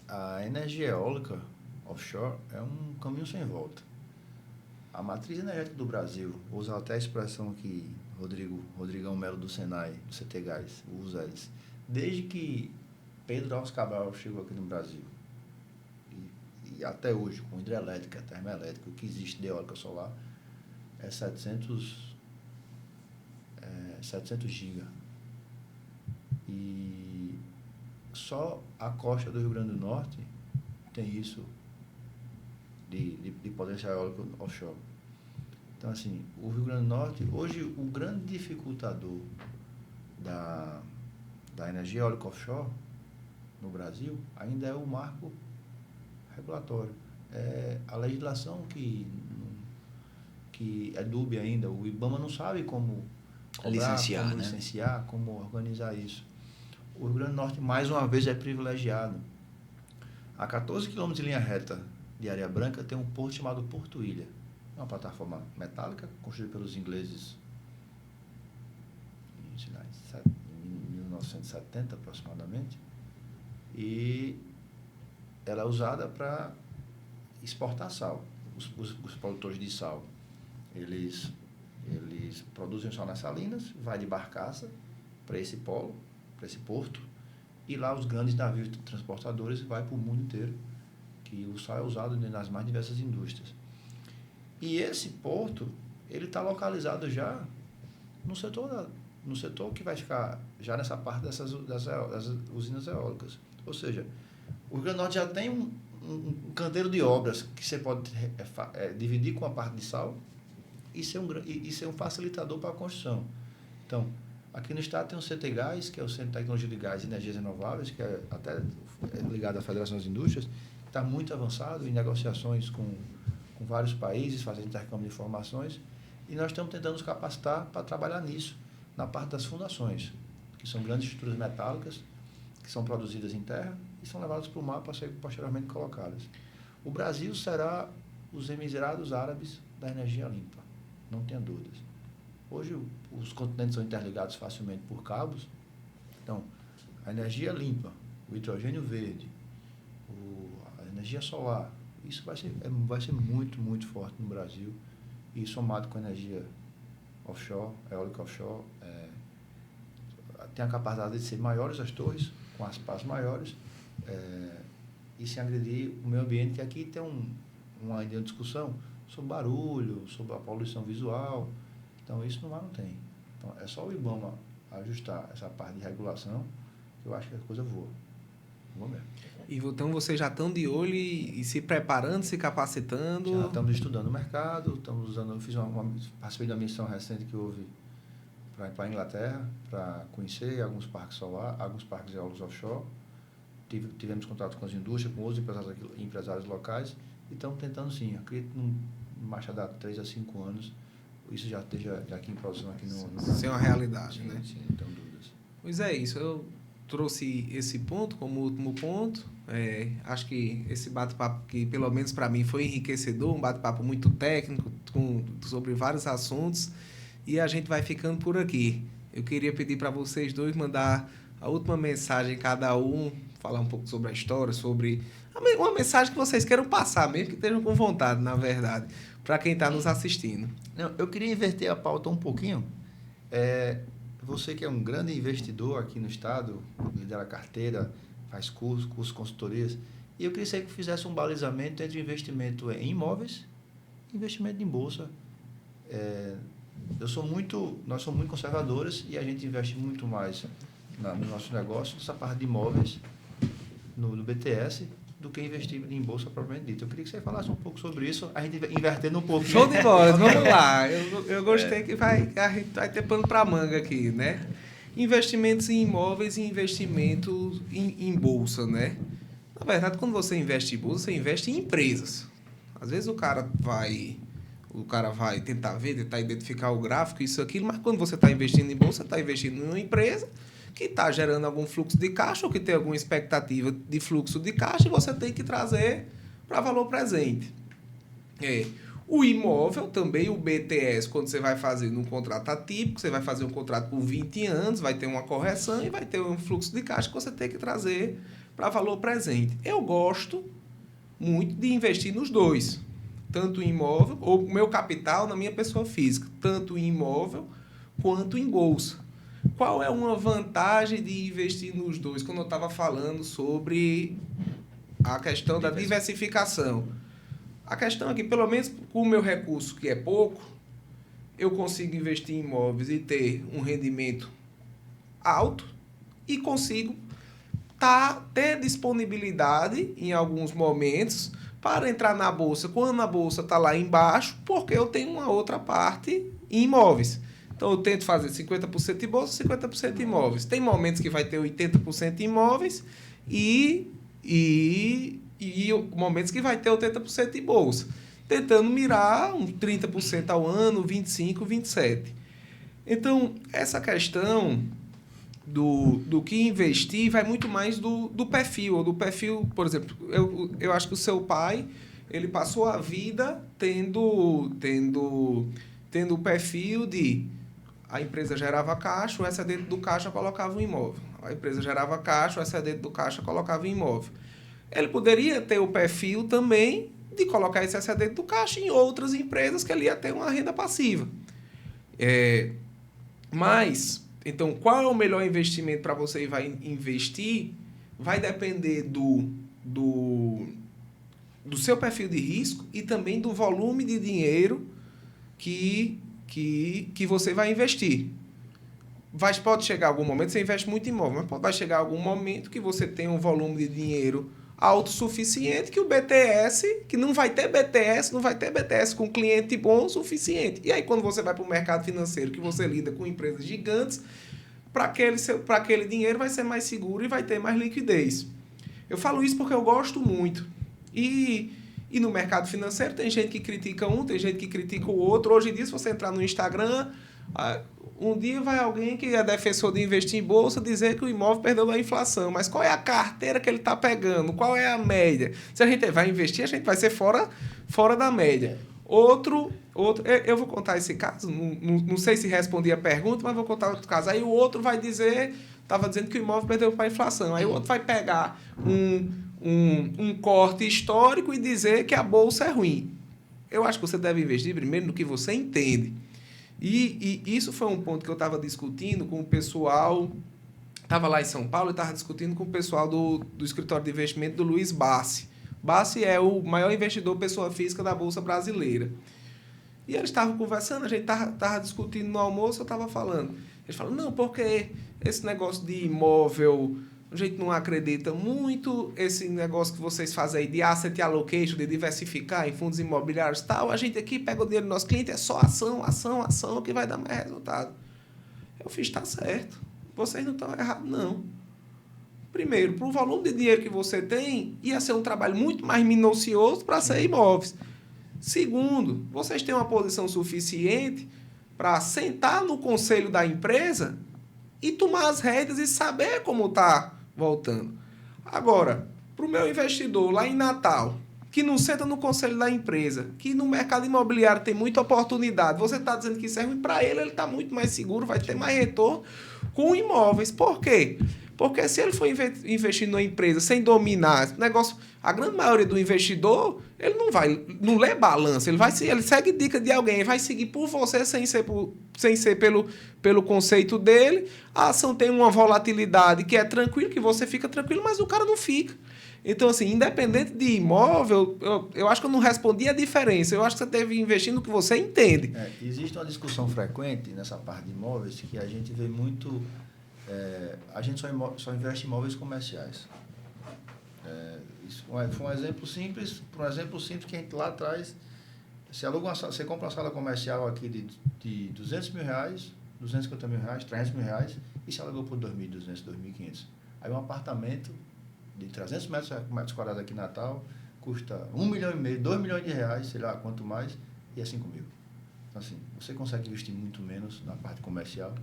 A energia eólica offshore é um caminho sem volta. A matriz energética do Brasil, vou usar até a expressão que Rodrigão Melo do Senai, do CTGás, usa isso, desde que Pedro Alves Cabral chegou aqui no Brasil, e até hoje, com hidrelétrica, termoelétrica, o que existe de eólica solar, é 700 giga. E só a costa do Rio Grande do Norte tem isso de potencial eólico offshore. Então, assim, o Rio Grande do Norte, hoje, o grande dificultador da energia eólica offshore no Brasil ainda é o marco regulatório. É a legislação que é dúbia ainda. O IBAMA não sabe como cobrar, licenciar, como organizar isso. O Rio Grande do Norte, mais uma vez, é privilegiado. A 14 quilômetros de linha reta de Areia Branca tem um porto chamado Porto Ilha. É uma plataforma metálica construída pelos ingleses em 1970 aproximadamente. E ela é usada para exportar sal. Os produtores de sal, eles produzem sal nas salinas, vai de barcaça para esse polo, para esse porto, e lá os grandes navios transportadores vai para o mundo inteiro, que o sal é usado nas mais diversas indústrias. E esse porto, ele está localizado já no setor que vai ficar já nessa parte das usinas eólicas. Ou seja, o Rio Grande do Norte já tem um canteiro de obras que você pode dividir com a parte de sal e ser um facilitador para a construção. Então, aqui no estado tem o CTGás, que é o Centro de Tecnologia de Gás e Energias Renováveis, que é até ligado à Federação das Indústrias, está muito avançado em negociações com vários países, fazendo intercâmbio de informações, e nós estamos tentando nos capacitar para trabalhar nisso, na parte das fundações, que são grandes estruturas metálicas, que são produzidas em terra e são levadas para o mar para serem posteriormente colocadas. O Brasil será os Emirados Árabes da energia limpa, não tenha dúvidas. Hoje os continentes são interligados facilmente por cabos, Então, a energia limpa, o hidrogênio verde, a energia solar, isso vai ser muito, muito forte no Brasil. E somado com a energia offshore, eólica offshore, tem a capacidade de ser maiores as torres, com as pás maiores, e sem agredir o meio ambiente, que aqui tem uma discussão sobre barulho, sobre a poluição visual. Então, isso no mar não tem. Então, é só o IBAMA ajustar essa parte de regulação, que eu acho que a coisa voa. Voa mesmo. E então vocês já estão de olho e se preparando, se capacitando? Já estamos estudando o mercado, estamos usando, participei de uma missão recente que houve para a Inglaterra, para conhecer alguns parques solares, alguns parques eólicos offshore. Tivemos contato com as indústrias, com outros empresários locais, e estamos tentando sim, acredito que mais tarde de 3 a 5 anos, isso já esteja aqui em produção aqui no Ser uma realidade, sim, né? Sim, não tenho dúvidas. Pois é isso, eu trouxe esse ponto como último ponto. Acho que esse bate-papo, que pelo menos para mim foi enriquecedor, um bate-papo muito técnico sobre vários assuntos, e a gente vai ficando por aqui. Eu queria pedir para vocês dois mandar a última mensagem, cada um, falar um pouco sobre a história, sobre uma mensagem que vocês queiram passar, mesmo que estejam com vontade, na verdade, para quem está nos assistindo. Não, eu queria inverter a pauta um pouquinho. Você que é um grande investidor aqui no estado, lidera carteira, faz cursos, consultorias, e eu queria que fizesse um balizamento entre investimento em imóveis e investimento em bolsa. Nós somos muito conservadores e a gente investe muito mais no nosso negócio, nessa parte de imóveis, no BTS, do que investir em bolsa propriamente dita. Eu queria que você falasse um pouco sobre isso, a gente invertendo um pouquinho. Show de bola, vamos lá. Eu gostei que a gente vai ter pano para manga aqui, né? Investimentos em imóveis e investimentos em bolsa, né? Na verdade, quando você investe em bolsa, você investe em empresas. Às vezes o cara vai tentar identificar o gráfico, isso, aquilo, mas quando você está investindo em bolsa, você está investindo em uma empresa que está gerando algum fluxo de caixa ou que tem alguma expectativa de fluxo de caixa, e você tem que trazer para valor presente. O imóvel também, o BTS, quando você vai fazer um contrato atípico, você vai fazer um contrato por 20 anos, vai ter uma correção e vai ter um fluxo de caixa que você tem que trazer para valor presente. Eu gosto muito de investir nos dois, tanto em imóvel, ou o meu capital na minha pessoa física, tanto em imóvel quanto em bolsa. Qual é uma vantagem de investir nos dois? Quando eu estava falando sobre a questão da diversificação. A questão é que, pelo menos com o meu recurso, que é pouco, eu consigo investir em imóveis e ter um rendimento alto e consigo ter disponibilidade em alguns momentos para entrar na bolsa quando a bolsa está lá embaixo, porque eu tenho uma outra parte em imóveis. Então, eu tento fazer 50% em bolsa, 50% em imóveis. Tem momentos que vai ter 80% em imóveis e momentos que vai ter 80% em bolsa. Tentando mirar uns 30% ao ano, 25%, 27%. Então, essa questão do que investir vai muito mais do perfil. Do perfil, por exemplo, eu acho que o seu pai, ele passou a vida tendo o perfil de... A empresa gerava caixa, o excedente do caixa colocava um imóvel. A empresa gerava caixa, o excedente do caixa colocava um imóvel. Ele poderia ter o perfil também de colocar esse excedente do caixa em outras empresas que ele ia ter uma renda passiva. Mas, então, qual é o melhor investimento para você e vai investir? Vai depender do seu perfil de risco e também do volume de dinheiro que você vai investir. Pode chegar algum momento, você investe muito em imóvel, mas vai chegar algum momento que você tem um volume de dinheiro autossuficiente, que o BTS, que não vai ter BTS com cliente bom o suficiente. E aí, quando você vai para o mercado financeiro, que você lida com empresas gigantes, para aquele dinheiro vai ser mais seguro e vai ter mais liquidez. Eu falo isso porque eu gosto muito. E no mercado financeiro tem gente que critica um, tem gente que critica o outro. Hoje em dia, se você entrar no Instagram, um dia vai alguém que é defensor de investir em bolsa dizer que o imóvel perdeu a inflação. Mas qual é a carteira que ele está pegando? Qual é a média? Se a gente vai investir, a gente vai ser fora da média. Outro, eu vou contar esse caso, não sei se respondi a pergunta, mas vou contar outro caso. Aí o outro vai dizer, estava dizendo que o imóvel perdeu para a inflação. Aí o outro vai pegar um corte histórico e dizer que a bolsa é ruim. Eu acho que você deve investir primeiro no que você entende. E isso foi um ponto que eu estava discutindo com o pessoal. Estava lá em São Paulo e estava discutindo com o pessoal do escritório de investimento do Luiz Bassi. Bassi é o maior investidor pessoa física da Bolsa Brasileira. E eles estavam conversando, a gente estava discutindo no almoço, eu estava falando. Eles falaram, não, porque esse negócio de imóvel, a gente não acredita muito, esse negócio que vocês fazem aí de asset allocation, de diversificar em fundos imobiliários e tal, a gente aqui pega o dinheiro do nosso cliente, é só ação, que vai dar mais resultado. Eu fiz, tá certo. Vocês não estão errados, não. Primeiro, para o volume de dinheiro que você tem, ia ser um trabalho muito mais minucioso para ser imóveis. Segundo, vocês têm uma posição suficiente para sentar no conselho da empresa e tomar as rédeas e saber como está voltando. Agora, para o meu investidor lá em Natal, que não senta no conselho da empresa, que no mercado imobiliário tem muita oportunidade, você está dizendo que isso é ruim para ele está muito mais seguro, vai ter mais retorno com imóveis. Por quê? Porque se ele for investir numa empresa sem dominar esse negócio, a grande maioria do investidor, ele não lê balanço, ele segue dica de alguém, ele vai seguir por você sem ser pelo conceito dele. A ação tem uma volatilidade que é tranquilo, que você fica tranquilo, mas o cara não fica. Então, assim, independente de imóvel, eu acho que eu não respondi a diferença. Eu acho que você deve investir no que você entende. Existe uma discussão frequente nessa parte de imóveis que a gente vê muito... a gente só investe em imóveis comerciais. Isso foi um exemplo simples. Por um exemplo simples que a gente lá atrás... Você compra uma sala comercial aqui de R$200 mil, R$250 mil, R$300 mil, e se alugou por R$2.200, R$2.500. Aí um apartamento de 300 metros quadrados aqui em Natal custa R$1,5 milhão, R$2 milhões, sei lá quanto mais, e é 5 mil. Então, assim, você consegue investir muito menos na parte comercial,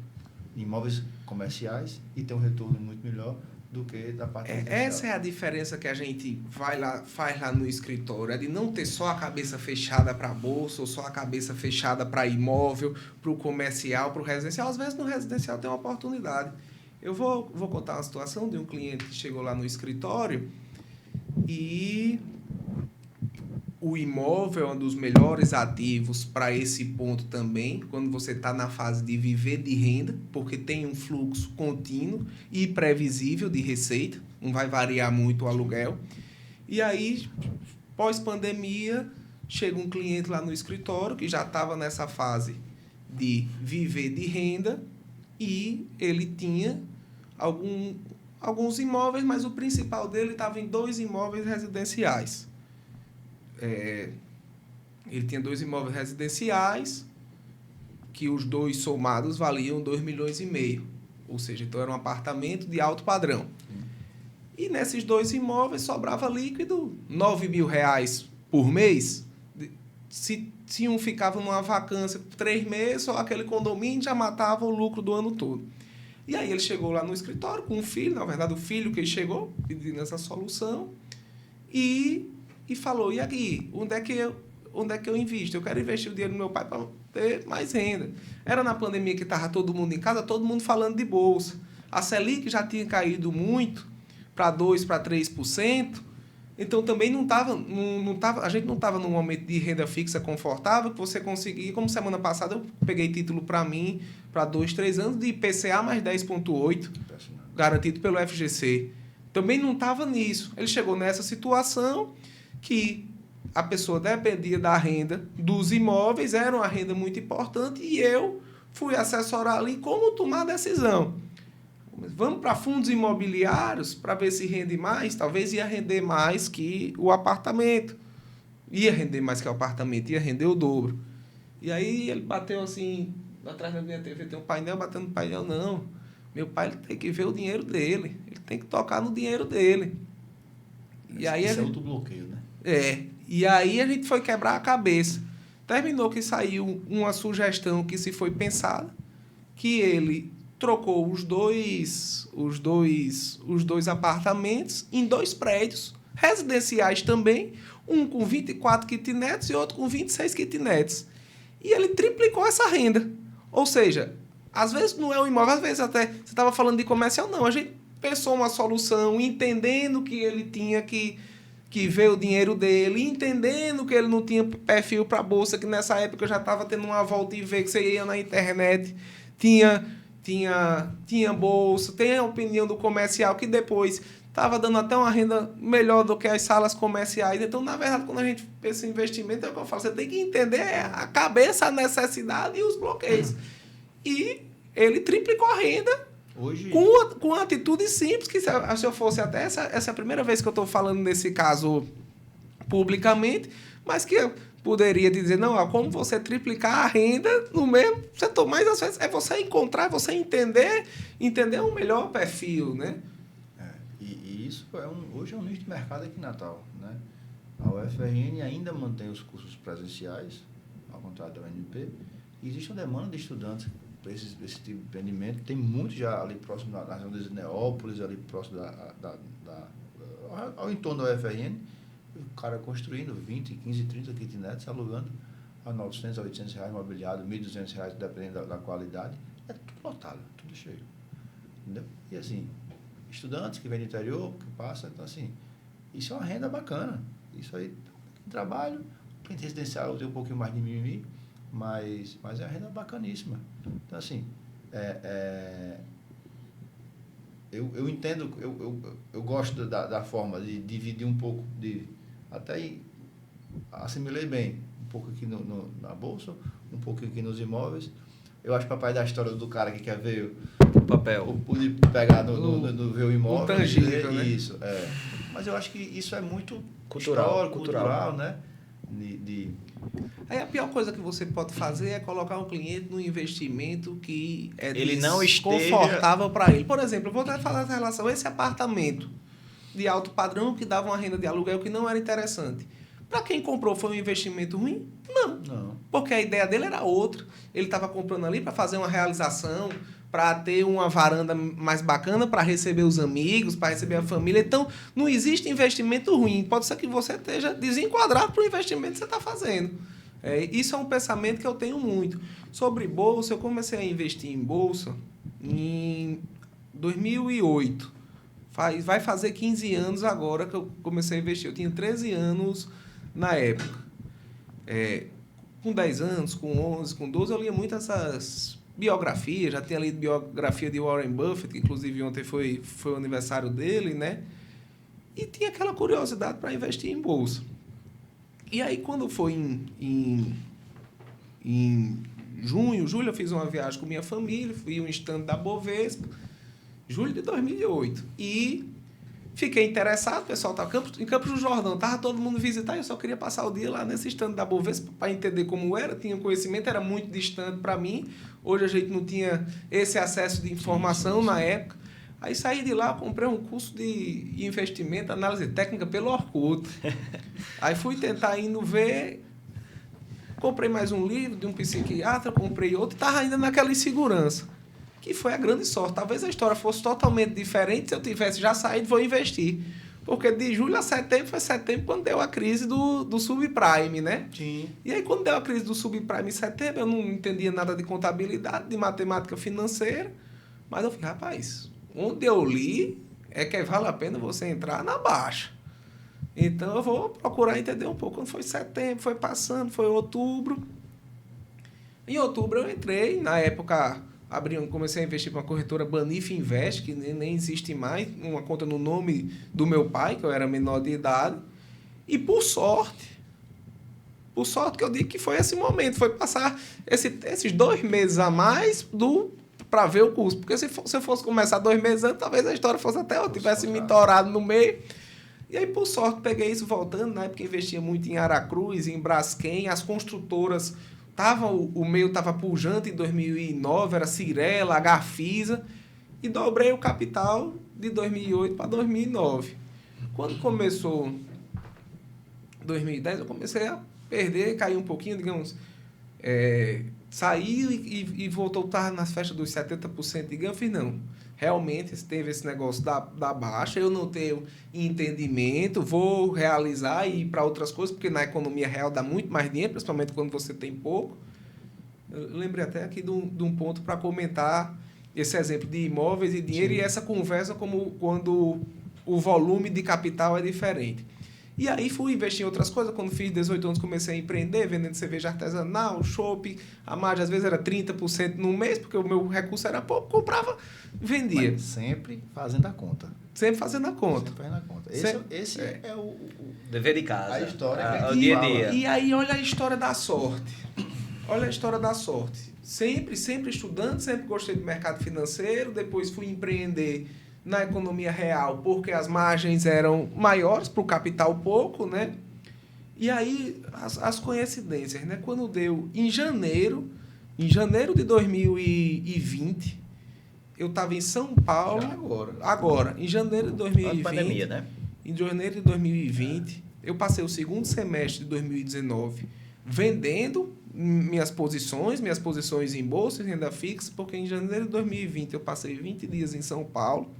em imóveis comerciais, e ter um retorno muito melhor do que da parte comercial. Essa é a diferença que a gente faz lá no escritório, é de não ter só a cabeça fechada para a bolsa, ou só a cabeça fechada para imóvel, para o comercial, para o residencial. Às vezes no residencial tem uma oportunidade. Eu vou contar uma situação de um cliente que chegou lá no escritório e o imóvel é um dos melhores ativos para esse ponto também, quando você está na fase de viver de renda, porque tem um fluxo contínuo e previsível de receita, não vai variar muito o aluguel. E aí, pós-pandemia, chega um cliente lá no escritório que já estava nessa fase de viver de renda e ele tinha alguns imóveis, mas o principal dele estava em 2 imóveis residenciais. Ele tinha 2 imóveis residenciais, que os 2 somados valiam R$2,5 milhões. Ou seja, então era um apartamento de alto padrão. E nesses 2 imóveis sobrava líquido R$9 mil por mês. Se um ficava numa vacância por 3 meses, só aquele condomínio já matava o lucro do ano todo. E aí ele chegou lá no escritório com um filho, na verdade o filho que ele chegou pedindo essa solução, e falou, e aqui, onde é que eu invisto? Eu quero investir o dinheiro do meu pai para ter mais renda. Era na pandemia que estava todo mundo em casa, todo mundo falando de bolsa. A Selic já tinha caído muito, para 2%, para 3%, então também a gente não estava num momento de renda fixa confortável, que você conseguia, como semana passada eu peguei título para mim, para 2, 3 anos, de IPCA mais 10,8%, garantido pelo FGC. Também não estava nisso. Ele chegou nessa situação que a pessoa dependia da renda dos imóveis, era uma renda muito importante, e eu fui assessorar ali como tomar a decisão. Vamos para fundos imobiliários para ver se rende mais? Talvez ia render mais que o apartamento. Ia render mais que o apartamento, ia render o dobro. E aí ele bateu assim, atrás da minha TV tem um painel, batendo no painel, não. Meu pai ele tem que ver o dinheiro dele, ele tem que tocar no dinheiro dele. E aí é outro bloqueio, né? E aí a gente foi quebrar a cabeça. Terminou que saiu uma sugestão que se foi pensada, que ele trocou os dois apartamentos em 2 prédios residenciais também, um com 24 kitnets e outro com 26 kitnets. E ele triplicou essa renda. Ou seja, Às vezes não é um imóvel, às vezes até você estava falando de comercial, não. A gente pensou uma solução, entendendo que ele tinha que ver o dinheiro dele, entendendo que ele não tinha perfil para bolsa, que nessa época eu já estava tendo uma volta e ver que você ia na internet, tinha bolsa, tem a opinião do comercial, que depois estava dando até uma renda melhor do que as salas comerciais. Então, na verdade, quando a gente pensa em investimento, é o que eu falo, você tem que entender a cabeça, a necessidade e os bloqueios. E ele triplicou a renda hoje com uma atitude simples, que se eu fosse até essa é a primeira vez que eu estou falando nesse caso publicamente, mas que eu poderia dizer, não, como você triplicar a renda no mesmo setor. Mas às vezes é você encontrar, você entender um melhor perfil, né? E isso hoje é um nicho de mercado aqui em Natal, né? A UFRN ainda mantém os cursos presenciais, ao contrário da UNP, e existe uma demanda de estudantes para esse tipo de empreendimento. Tem muito já ali próximo da região de Neópolis, ali próximo ao entorno da UFRN, o cara construindo 20, 15, 30 kitnets, alugando a R$900 a R$800 imobiliário, R$1.200, dependendo da qualidade. É tudo lotado, tudo cheio. Entendeu? E assim, estudantes que vêm do interior, que passam, então assim, isso é uma renda bacana. Isso aí, trabalho, para residencial eu tenho um pouquinho mais de mimimi, mas é uma renda bacaníssima. Então assim, eu entendo, eu gosto da forma de dividir um pouco, até assimilei bem, um pouco aqui na bolsa, um pouco aqui nos imóveis. Eu acho papai da história do cara que quer ver o papel, de pegar ver o imóvel, o tangível, né? Isso, mas eu acho que isso é muito cultural, né? Aí a pior coisa que você pode fazer é colocar um cliente num investimento que é ele não confortável para ele. Por exemplo, eu vou até falar em relação a esse apartamento de alto padrão que dava uma renda de aluguel que não era interessante. Para quem comprou, foi um investimento ruim? Não. Porque a ideia dele era outra. Ele estava comprando ali para fazer uma realização, para ter uma varanda mais bacana, para receber os amigos, para receber a família. Então, não existe investimento ruim. Pode ser que você esteja desenquadrado para o investimento que você está fazendo. Isso é um pensamento que eu tenho muito. Sobre bolsa, eu comecei a investir em bolsa em 2008. Vai fazer 15 anos agora que eu comecei a investir. Eu tinha 13 anos na época. Com 10 anos, com 11, com 12, eu lia muito essas biografias. Já tinha lido biografia de Warren Buffett, que inclusive ontem foi o aniversário dele, né? E tinha aquela curiosidade para investir em bolsa. E aí, quando foi em julho, eu fiz uma viagem com minha família, fui um stand da Bovespa, julho de 2008. E fiquei interessado, o pessoal estava em Campos do Jordão, estava todo mundo visitar, eu só queria passar o dia lá nesse stand da Bovespa para entender como era, tinha conhecimento, era muito distante para mim. Hoje a gente não tinha esse acesso de informação na época. Aí saí de lá, comprei um curso de investimento, análise técnica pelo Orkut. Aí fui tentar indo ver, comprei mais um livro de um psiquiatra, comprei outro, e estava ainda naquela insegurança, que foi a grande sorte. Talvez a história fosse totalmente diferente se eu tivesse já saído e vou investir. Porque de julho a setembro, foi setembro quando deu a crise do subprime, né? Sim. E aí, quando deu a crise do subprime em setembro, eu não entendia nada de contabilidade, de matemática financeira, mas eu falei, rapaz, onde eu li é que vale a pena você entrar na baixa. Então, eu vou procurar entender um pouco. Quando foi setembro, foi passando, foi outubro. Em outubro eu entrei, na época comecei a investir com uma corretora Banif Invest, que nem existe mais, uma conta no nome do meu pai, que eu era menor de idade. E por sorte que eu digo que foi esse momento, foi passar esses 2 meses a mais para ver o curso. Porque se eu fosse começar 2 meses antes, talvez a história fosse até eu tivesse me torado no meio. E aí, por sorte, peguei isso voltando, na época investia muito em Aracruz, em Braskem, as construtoras, o meio estava pujante em 2009, era Cirela, Gafisa, e dobrei o capital de 2008 para 2009. Quando começou 2010, eu comecei a perder, cair um pouquinho, digamos, saiu e voltou, estava nas festas dos 70% de ganho. Eu fiz, não, realmente teve esse negócio da baixa, eu não tenho entendimento, vou realizar e ir para outras coisas, porque na economia real dá muito mais dinheiro, principalmente quando você tem pouco. Eu lembrei até aqui de um ponto para comentar esse exemplo de imóveis e dinheiro. Sim. E essa conversa como quando o volume de capital é diferente. E aí fui investir em outras coisas. Quando fiz 18 anos, comecei a empreender, vendendo cerveja artesanal, chopp. A margem, às vezes, era 30% no mês, porque o meu recurso era pouco. Comprava, vendia. Mas sempre fazendo a conta. Sempre fazendo a conta. Sempre fazendo a conta. Esse é o dever de casa. A história. O dia a dia. E aí, olha a história da sorte. Olha a história da sorte. Sempre estudando, sempre gostei do mercado financeiro. Depois fui empreender na economia real, porque as margens eram maiores, para o capital pouco, né? E aí, as coincidências, né? Quando deu em janeiro de 2020, eu estava em São Paulo. Agora, em janeiro de 2020. Pandemia, né? Em janeiro de 2020, eu passei o segundo semestre de 2019 vendendo minhas posições em bolsa e renda fixa, porque em janeiro de 2020 eu passei 20 dias em São Paulo.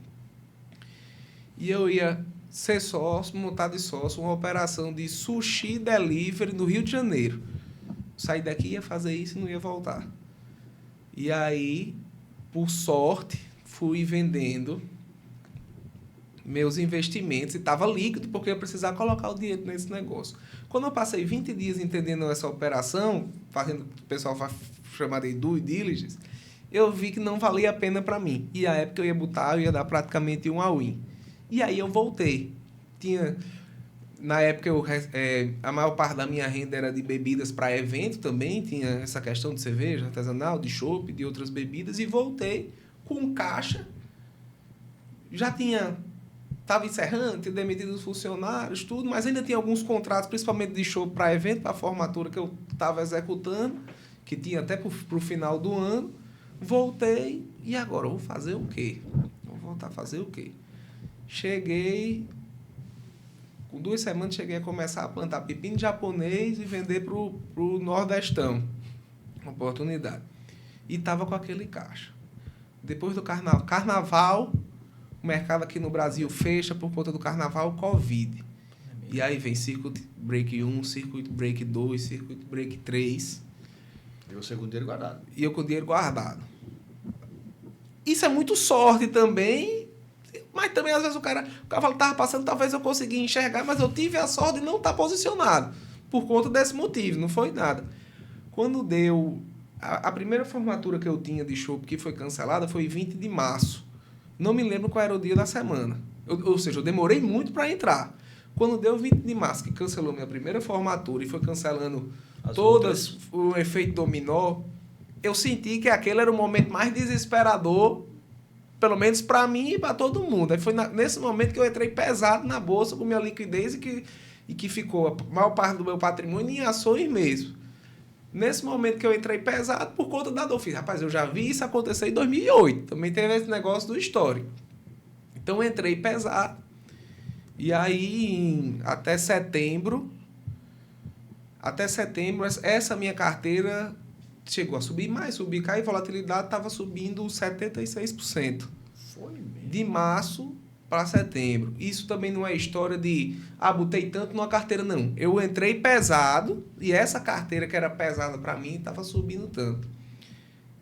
E eu ia ser sócio, montar de sócio, uma operação de sushi delivery no Rio de Janeiro. Saí daqui, ia fazer isso e não ia voltar. E aí, por sorte, fui vendendo meus investimentos e estava líquido, porque eu precisava colocar o dinheiro nesse negócio. Quando eu passei 20 dias entendendo essa operação, fazendo o que o pessoal chama de due diligence, eu vi que não valia a pena para mim. E a época eu ia dar praticamente um all-in. E aí eu voltei. Na época, a maior parte da minha renda era de bebidas para evento também. Tinha essa questão de cerveja artesanal, de chopp, de outras bebidas. E voltei com caixa. Estava encerrando, tinha demitido os funcionários, tudo. Mas ainda tinha alguns contratos, principalmente de chopp para evento, para formatura que eu estava executando. Que tinha até para o final do ano. Voltei. E agora? Eu vou fazer o quê? Vou voltar a fazer o quê? Cheguei, com 2 semanas, cheguei a começar a plantar pepino japonês e vender para o Nordestão. Oportunidade. E estava com aquele caixa. Depois do carnaval, o mercado aqui no Brasil fecha por conta do carnaval, Covid. E aí vem Circuit Break 1, Circuit Break 2, Circuit Break 3. E você com o dinheiro guardado. E eu com o dinheiro guardado. Isso é muito sorte também. Mas também, às vezes, o cara fala, estava passando, talvez eu consegui enxergar, mas eu tive a sorte de não estar posicionado. Por conta desse motivo, não foi nada. Quando deu... A primeira formatura que eu tinha de chopp que foi cancelada foi 20 de março. Não me lembro qual era o dia da semana. Ou seja, eu demorei muito para entrar. Quando deu 20 de março, que cancelou minha primeira formatura e foi cancelando todas, o efeito dominó, eu senti que aquele era o momento mais desesperador, pelo menos para mim e para todo mundo. Aí foi nesse momento que eu entrei pesado na bolsa com minha liquidez e que ficou a maior parte do meu patrimônio em ações mesmo. Nesse momento que eu entrei pesado por conta da dor. Fiz, rapaz, eu já vi isso acontecer em 2008. Também teve esse negócio do histórico. Então eu entrei pesado. E aí, até setembro, essa minha carteira chegou a subir mais, cair, volatilidade estava subindo 76%. Foi mesmo. De março para setembro. Isso também não é história de, botei tanto numa carteira, não. Eu entrei pesado e essa carteira que era pesada para mim estava subindo tanto.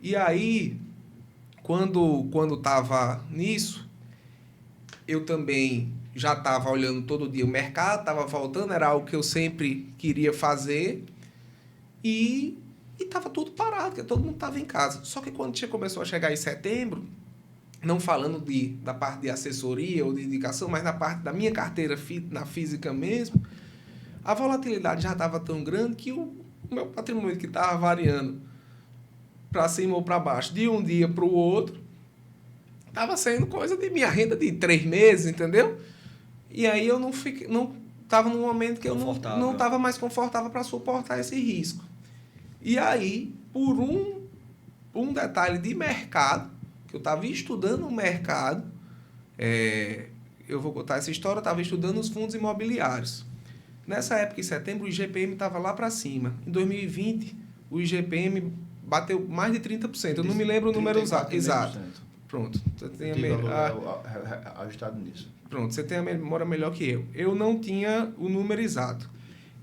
E aí, quando estava nisso, eu também já estava olhando todo dia o mercado, estava voltando, era algo que eu sempre queria fazer e estava tudo parado, porque todo mundo estava em casa. Só que quando começou a chegar em setembro, não falando da parte de assessoria ou de indicação, mas na parte da minha carteira na física mesmo, a volatilidade já estava tão grande que o meu patrimônio, que estava variando para cima ou para baixo de um dia para o outro, estava sendo coisa de minha renda de 3 meses, entendeu? E aí eu não estava num momento que eu não estava mais confortável para suportar esse risco. E aí, por um detalhe de mercado, que eu estava estudando o mercado, eu vou contar essa história, eu estava estudando os fundos imobiliários. Nessa época, em setembro, o IGPM estava lá para cima. Em 2020, o IGPM bateu mais de 30%. Eu não me lembro o número exato. Pronto. Você tem ajustado nisso. Pronto, você tem a memória melhor que eu. Eu não tinha o número exato.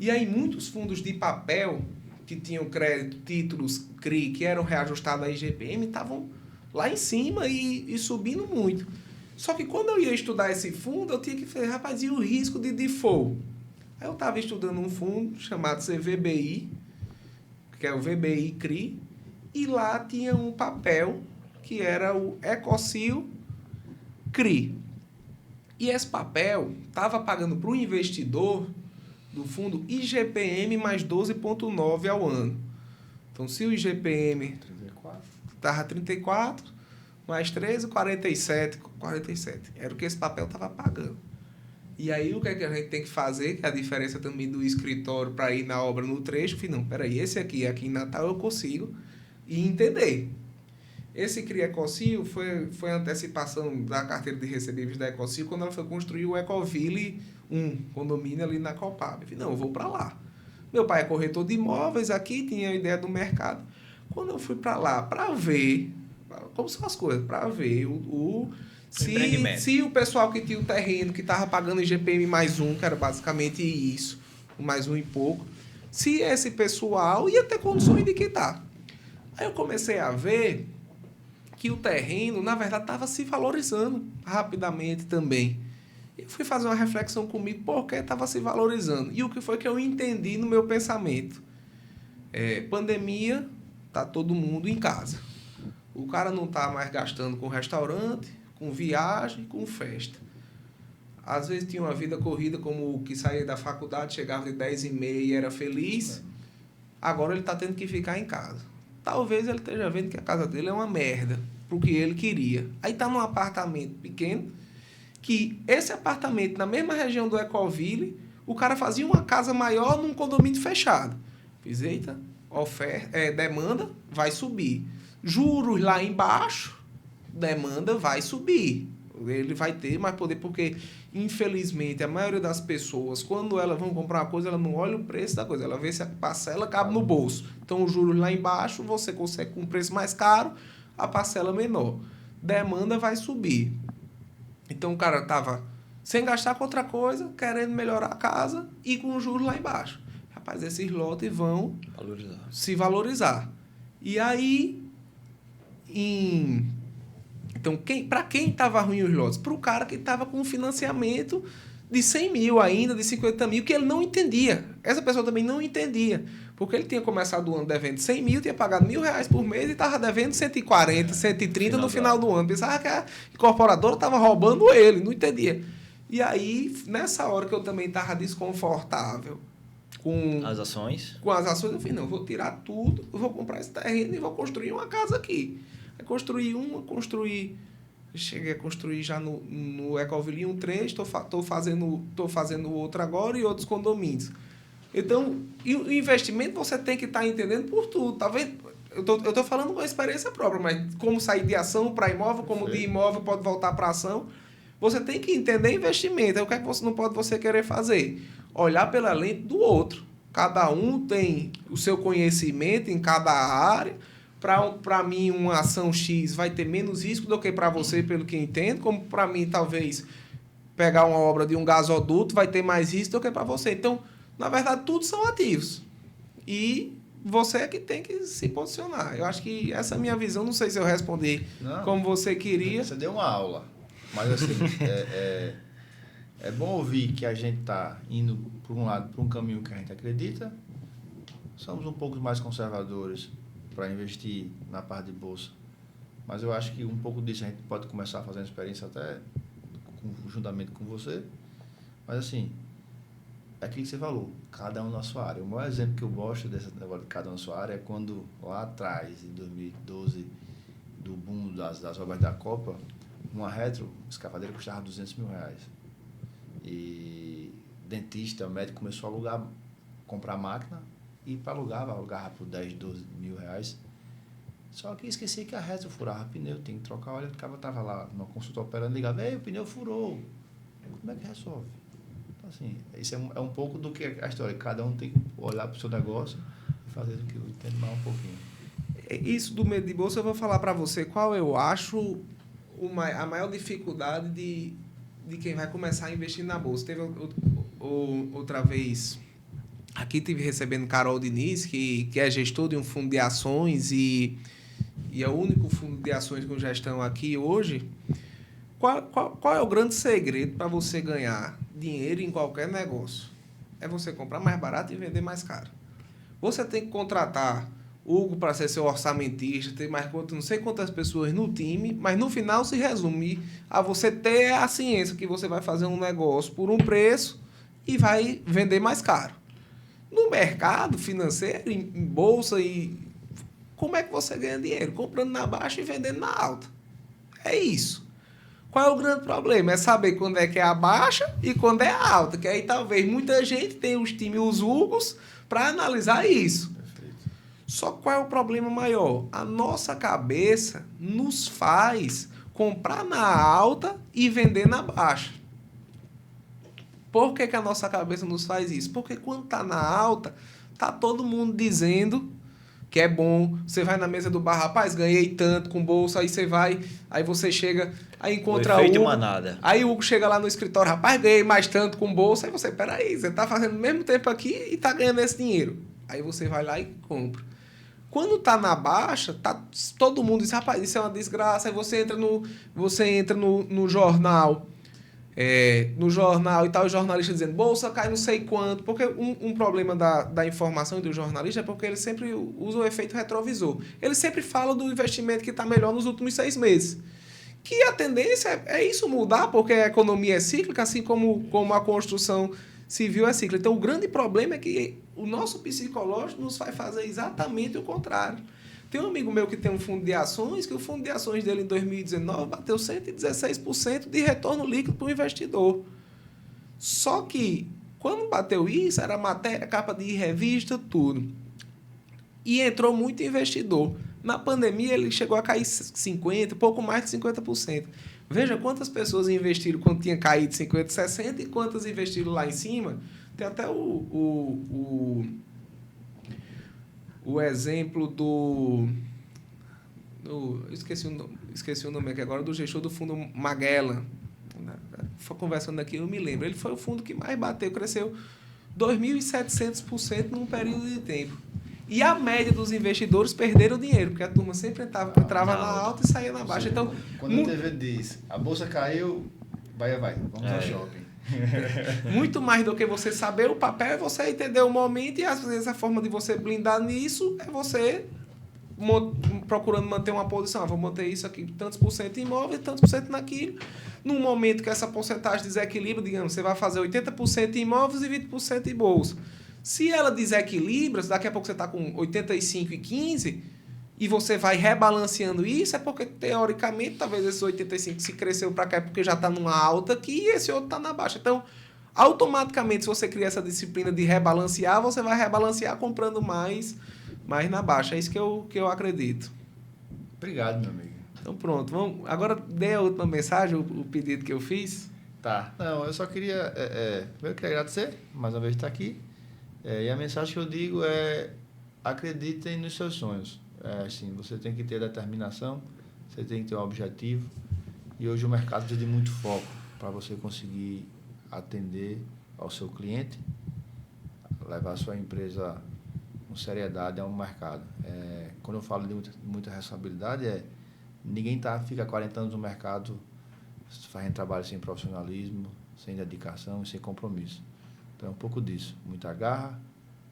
E aí, muitos fundos de papel que tinham crédito, títulos CRI, que eram reajustados à IGPM, estavam lá em cima e subindo muito. Só que quando eu ia estudar esse fundo, eu tinha que fazer, rapaz, e o risco de default? Aí eu estava estudando um fundo chamado CVBI, que é o VBI CRI, e lá tinha um papel que era o Ecocil CRI. E esse papel estava pagando para o investidor do fundo IGPM mais 12,9 ao ano. Então, se o IGPM estava 34, mais 13, 47. Era o que esse papel estava pagando. E aí, o que é que a gente tem que fazer? Que é a diferença também do escritório para ir na obra no trecho. Eu falei, não, peraí, esse aqui em Natal eu consigo e entender. Esse CRI Ecocil foi a antecipação da carteira de recebíveis da Ecocil quando ela foi construir o Ecoville 1, condomínio ali na Copab. Eu falei, não, eu vou para lá. Meu pai é corretor de imóveis aqui, tinha a ideia do mercado. Quando eu fui para lá, para ver como são as coisas, para ver se o pessoal que tinha o terreno, que estava pagando IGPM mais um, que era basicamente isso, mais um e pouco, se esse pessoal ia ter condições de quitar. Aí eu comecei a ver que o terreno, na verdade, estava se valorizando rapidamente também. Eu fui fazer uma reflexão comigo por que estava se valorizando. E o que foi que eu entendi no meu pensamento? Pandemia, tá todo mundo em casa. O cara não está mais gastando com restaurante, com viagem, com festa. Às vezes tinha uma vida corrida, como o que saía da faculdade, chegava de 10h30 e era feliz. Agora ele está tendo que ficar em casa. Talvez ele esteja vendo que a casa dele é uma merda, pro que ele queria. Aí está num apartamento pequeno, que esse apartamento, na mesma região do Ecoville, o cara fazia uma casa maior num condomínio fechado. Fiz, eita, demanda vai subir. Juros lá embaixo, demanda vai subir. Ele vai ter mais poder, porque, infelizmente, a maioria das pessoas, quando elas vão comprar uma coisa, ela não olha o preço da coisa, ela vê se a parcela cabe no bolso. Então, os juros lá embaixo, você consegue com um preço mais caro, a parcela menor. Demanda vai subir. Então, o cara estava sem gastar com outra coisa, querendo melhorar a casa e com os juros lá embaixo. Rapaz, esses lotes vão se valorizar. E aí, então, para quem estava ruim os lotes? Para o cara que estava com um financiamento de 100 mil ainda, de 50 mil, que ele não entendia. Essa pessoa também não entendia. Porque ele tinha começado o ano devendo 100 mil, tinha pagado R$1.000 por mês e estava devendo 140, 130 no final do ano. Pensava que a incorporadora estava roubando ele, não entendia. E aí, nessa hora que eu também estava desconfortável com as ações, eu falei, não, eu vou tirar tudo, eu vou comprar esse terreno e vou construir uma casa aqui. Aí cheguei a construir já no Ecoville 1-3, estou fazendo outro agora e outros condomínios. Então, e o investimento você tem que estar entendendo por tudo. Talvez, eu estou falando com experiência própria, mas como sair de ação para imóvel, como de imóvel pode voltar para ação, você tem que entender investimento. Aí o que é que você não pode querer fazer? Olhar pela lente do outro. Cada um tem o seu conhecimento em cada área. Para mim, uma ação X vai ter menos risco do que para você, pelo que entendo. Como para mim, talvez, pegar uma obra de um gasoduto vai ter mais risco do que para você. Então, na verdade, tudo são ativos. E você é que tem que se posicionar. Eu acho que essa é a minha visão. Não sei se eu respondi como você queria. Você deu uma aula. Mas, assim, é bom ouvir que a gente está indo, por um lado, para um caminho que a gente acredita. Somos um pouco mais conservadores para investir na parte de bolsa. Mas eu acho que um pouco disso a gente pode começar fazendo experiência até juntamente com você. Mas, assim, é aquilo que você falou, cada um na sua área. O maior exemplo que eu gosto desse negócio de cada um na sua área é quando, lá atrás, em 2012, do boom das obras da Copa, uma escavadeira custava R$200 mil. E dentista, médico começou a alugar, comprar máquina, e para alugava por 10, 12 mil reais. Só que esqueci que a retro furava pneu, tem que trocar óleo. O cara estava lá numa consulta operando, ligava, o pneu furou. Como é que resolve? Então, assim, isso é um pouco do que a história. Cada um tem que olhar para o seu negócio e fazer do que eu entendo mais um pouquinho. Isso do medo de bolsa, eu vou falar para você qual eu acho a maior dificuldade de quem vai começar a investir na bolsa. Teve outra vez aqui tive recebendo Carol Diniz, que é gestor de um fundo de ações e é o único fundo de ações com gestão aqui hoje. Qual é o grande segredo para você ganhar dinheiro em qualquer negócio? É você comprar mais barato e vender mais caro. Você tem que contratar Hugo para ser seu orçamentista, ter mais não sei quantas pessoas no time, mas no final se resume a você ter a ciência que você vai fazer um negócio por um preço e vai vender mais caro. No mercado financeiro, em bolsa, como é que você ganha dinheiro? Comprando na baixa e vendendo na alta. É isso. Qual é o grande problema? É saber quando é que é a baixa e quando é a alta. Que aí talvez muita gente tenha os times, os Hugos, para analisar isso. Perfeito. Só qual é o problema maior? A nossa cabeça nos faz comprar na alta e vender na baixa. Por que a nossa cabeça nos faz isso? Porque quando está na alta, tá todo mundo dizendo que é bom. Você vai na mesa do bar, rapaz, ganhei tanto com bolsa, aí você vai, aí você chega, aí encontra o Hugo. Manada. Aí o Hugo chega lá no escritório, rapaz, ganhei mais tanto com bolsa, aí você, peraí, você tá fazendo o mesmo tempo aqui e tá ganhando esse dinheiro. Aí você vai lá e compra. Quando tá na baixa, todo mundo diz, rapaz, isso é uma desgraça, aí você entra no jornal. No jornal e tal, o jornalista dizendo, bolsa cai não sei quanto, porque um problema da informação e do jornalista é porque ele sempre usa o efeito retrovisor. Ele sempre fala do investimento que está melhor nos últimos 6 meses. Que a tendência é isso mudar, porque a economia é cíclica, assim como a construção civil é cíclica. Então, o grande problema é que o nosso psicológico nos vai fazer exatamente o contrário. Tem um amigo meu que tem um fundo de ações, que o fundo de ações dele em 2019 bateu 116% de retorno líquido para o investidor. Só que, quando bateu isso, era matéria, capa de revista, tudo. E entrou muito investidor. Na pandemia, ele chegou a cair 50%, pouco mais de 50%. Veja quantas pessoas investiram quando tinha caído 50%, 60% e quantas investiram lá em cima. Tem até o exemplo esqueci o nome aqui agora, do gestor do fundo Magellan. Conversando aqui, eu me lembro. Ele foi o fundo que mais bateu, cresceu 2.700% num período de tempo. E a média dos investidores perderam dinheiro, porque a turma sempre entrava na alta e saía na baixa. Então, quando a TV diz, a bolsa caiu, vai, vamos ao shopping. Muito mais do que você saber o papel, é você entender o momento, e às vezes a forma de você blindar nisso é você procurando manter uma posição. Vou manter isso aqui, tantos por cento em imóvel, tantos por cento naquilo. Num momento que essa porcentagem desequilibra, digamos, você vai fazer 80% em imóveis e 20% em bolsa. Se ela desequilibra, daqui a pouco você está com 85 e 15, e você vai rebalanceando isso, é porque, teoricamente, talvez esses 85 se cresceu para cá é porque já está numa alta aqui e esse outro está na baixa. Então, automaticamente, se você criar essa disciplina de rebalancear, você vai rebalancear comprando mais na baixa. É isso que eu acredito. Obrigado, meu amigo. Então, pronto. Agora, dê a última mensagem, o pedido que eu fiz. Tá. Não, eu só queria... eu queria agradecer, mais uma vez, estar aqui. E a mensagem que eu digo é: acreditem nos seus sonhos. Assim, você tem que ter determinação, você tem que ter um objetivo, e hoje o mercado precisa de muito foco para você conseguir atender ao seu cliente, levar a sua empresa com seriedade ao mercado. Quando eu falo de muita responsabilidade, ninguém fica 40 anos no mercado fazendo trabalho sem profissionalismo, sem dedicação e sem compromisso. Então é um pouco disso, muita garra,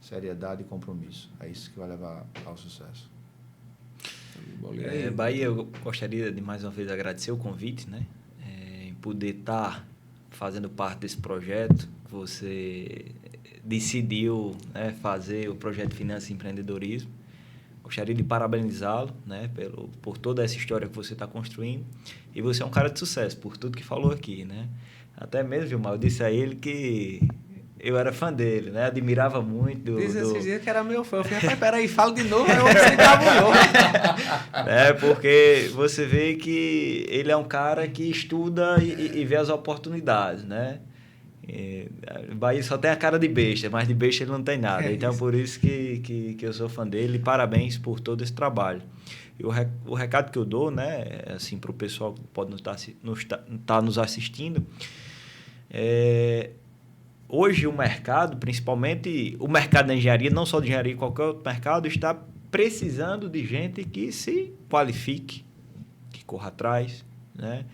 seriedade e compromisso. É isso que vai levar ao sucesso. Bahia, eu gostaria de mais uma vez agradecer o convite, né? Em poder estar fazendo parte desse projeto. Você decidiu, né, fazer o projeto Finanças e Empreendedorismo. Gostaria de parabenizá-lo, né, por toda essa história que você está construindo. E você é um cara de sucesso, por tudo que falou aqui, né? Até mesmo, Vilmar, eu disse a ele que eu era fã dele, né? Admirava muito. Diz esses dias que era meu fã. Eu falei, rapaz, peraí, fala de novo, aí você engabunou. Porque você vê que ele é um cara que estuda e vê as oportunidades, né? Bahia só tem a cara de besta, mas de besta ele não tem nada. Então, por isso que eu sou fã dele. E parabéns por todo esse trabalho. E o recado que eu dou, né, assim, para o pessoal que pode estar nos assistindo, hoje o mercado, principalmente o mercado da engenharia, não só de engenharia, qualquer outro mercado, está precisando de gente que se qualifique, que corra atrás, né?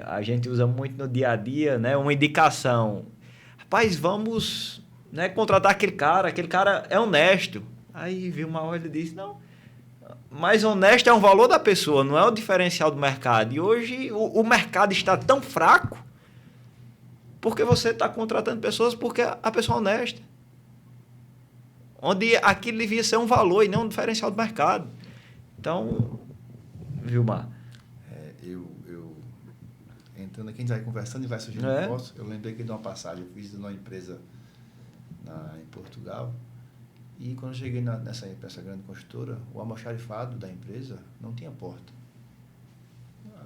A gente usa muito no dia a dia, né, uma indicação. Rapaz, vamos, né, contratar aquele cara é honesto. Aí viu uma hora e disse, não, mas honesto é um valor da pessoa, não é o diferencial do mercado. E hoje o mercado está tão fraco porque você está contratando pessoas porque a pessoa é honesta. Onde aquilo devia ser um valor e não um diferencial do mercado. Então, Vilmar. Entrando aqui, a gente vai conversando e vai surgindo um negócio. Eu lembrei que de uma passagem, eu fiz numa empresa em Portugal. E quando eu cheguei nessa grande construtora, o almoxarifado da empresa não tinha porta.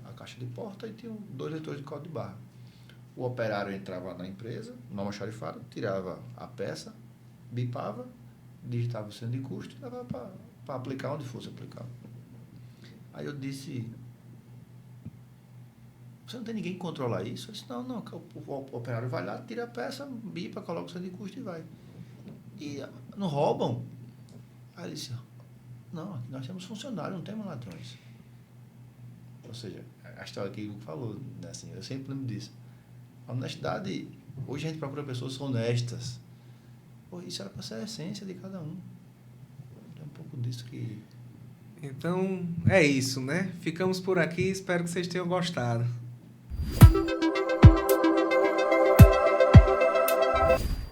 A caixa de porta e tinha 2 leitores de código de barra. O operário entrava na empresa, no almoxarifado, tirava a peça, bipava, digitava o centro de custo e levava para aplicar onde fosse aplicar. Aí eu disse, você não tem ninguém que controlar isso? Eu disse, não, o operário vai lá, tira a peça, bipa, coloca o centro de custo e vai. E não roubam? Aí ele disse, não, aqui nós temos funcionários, não temos ladrões. Ou seja, a história que o Hugo falou, né, assim, eu sempre lembro disso. A honestidade, hoje a gente procura pessoas honestas. Pô, isso era para ser a essência de cada um. É um pouco disso que... Então, é isso, né? Ficamos por aqui, espero que vocês tenham gostado.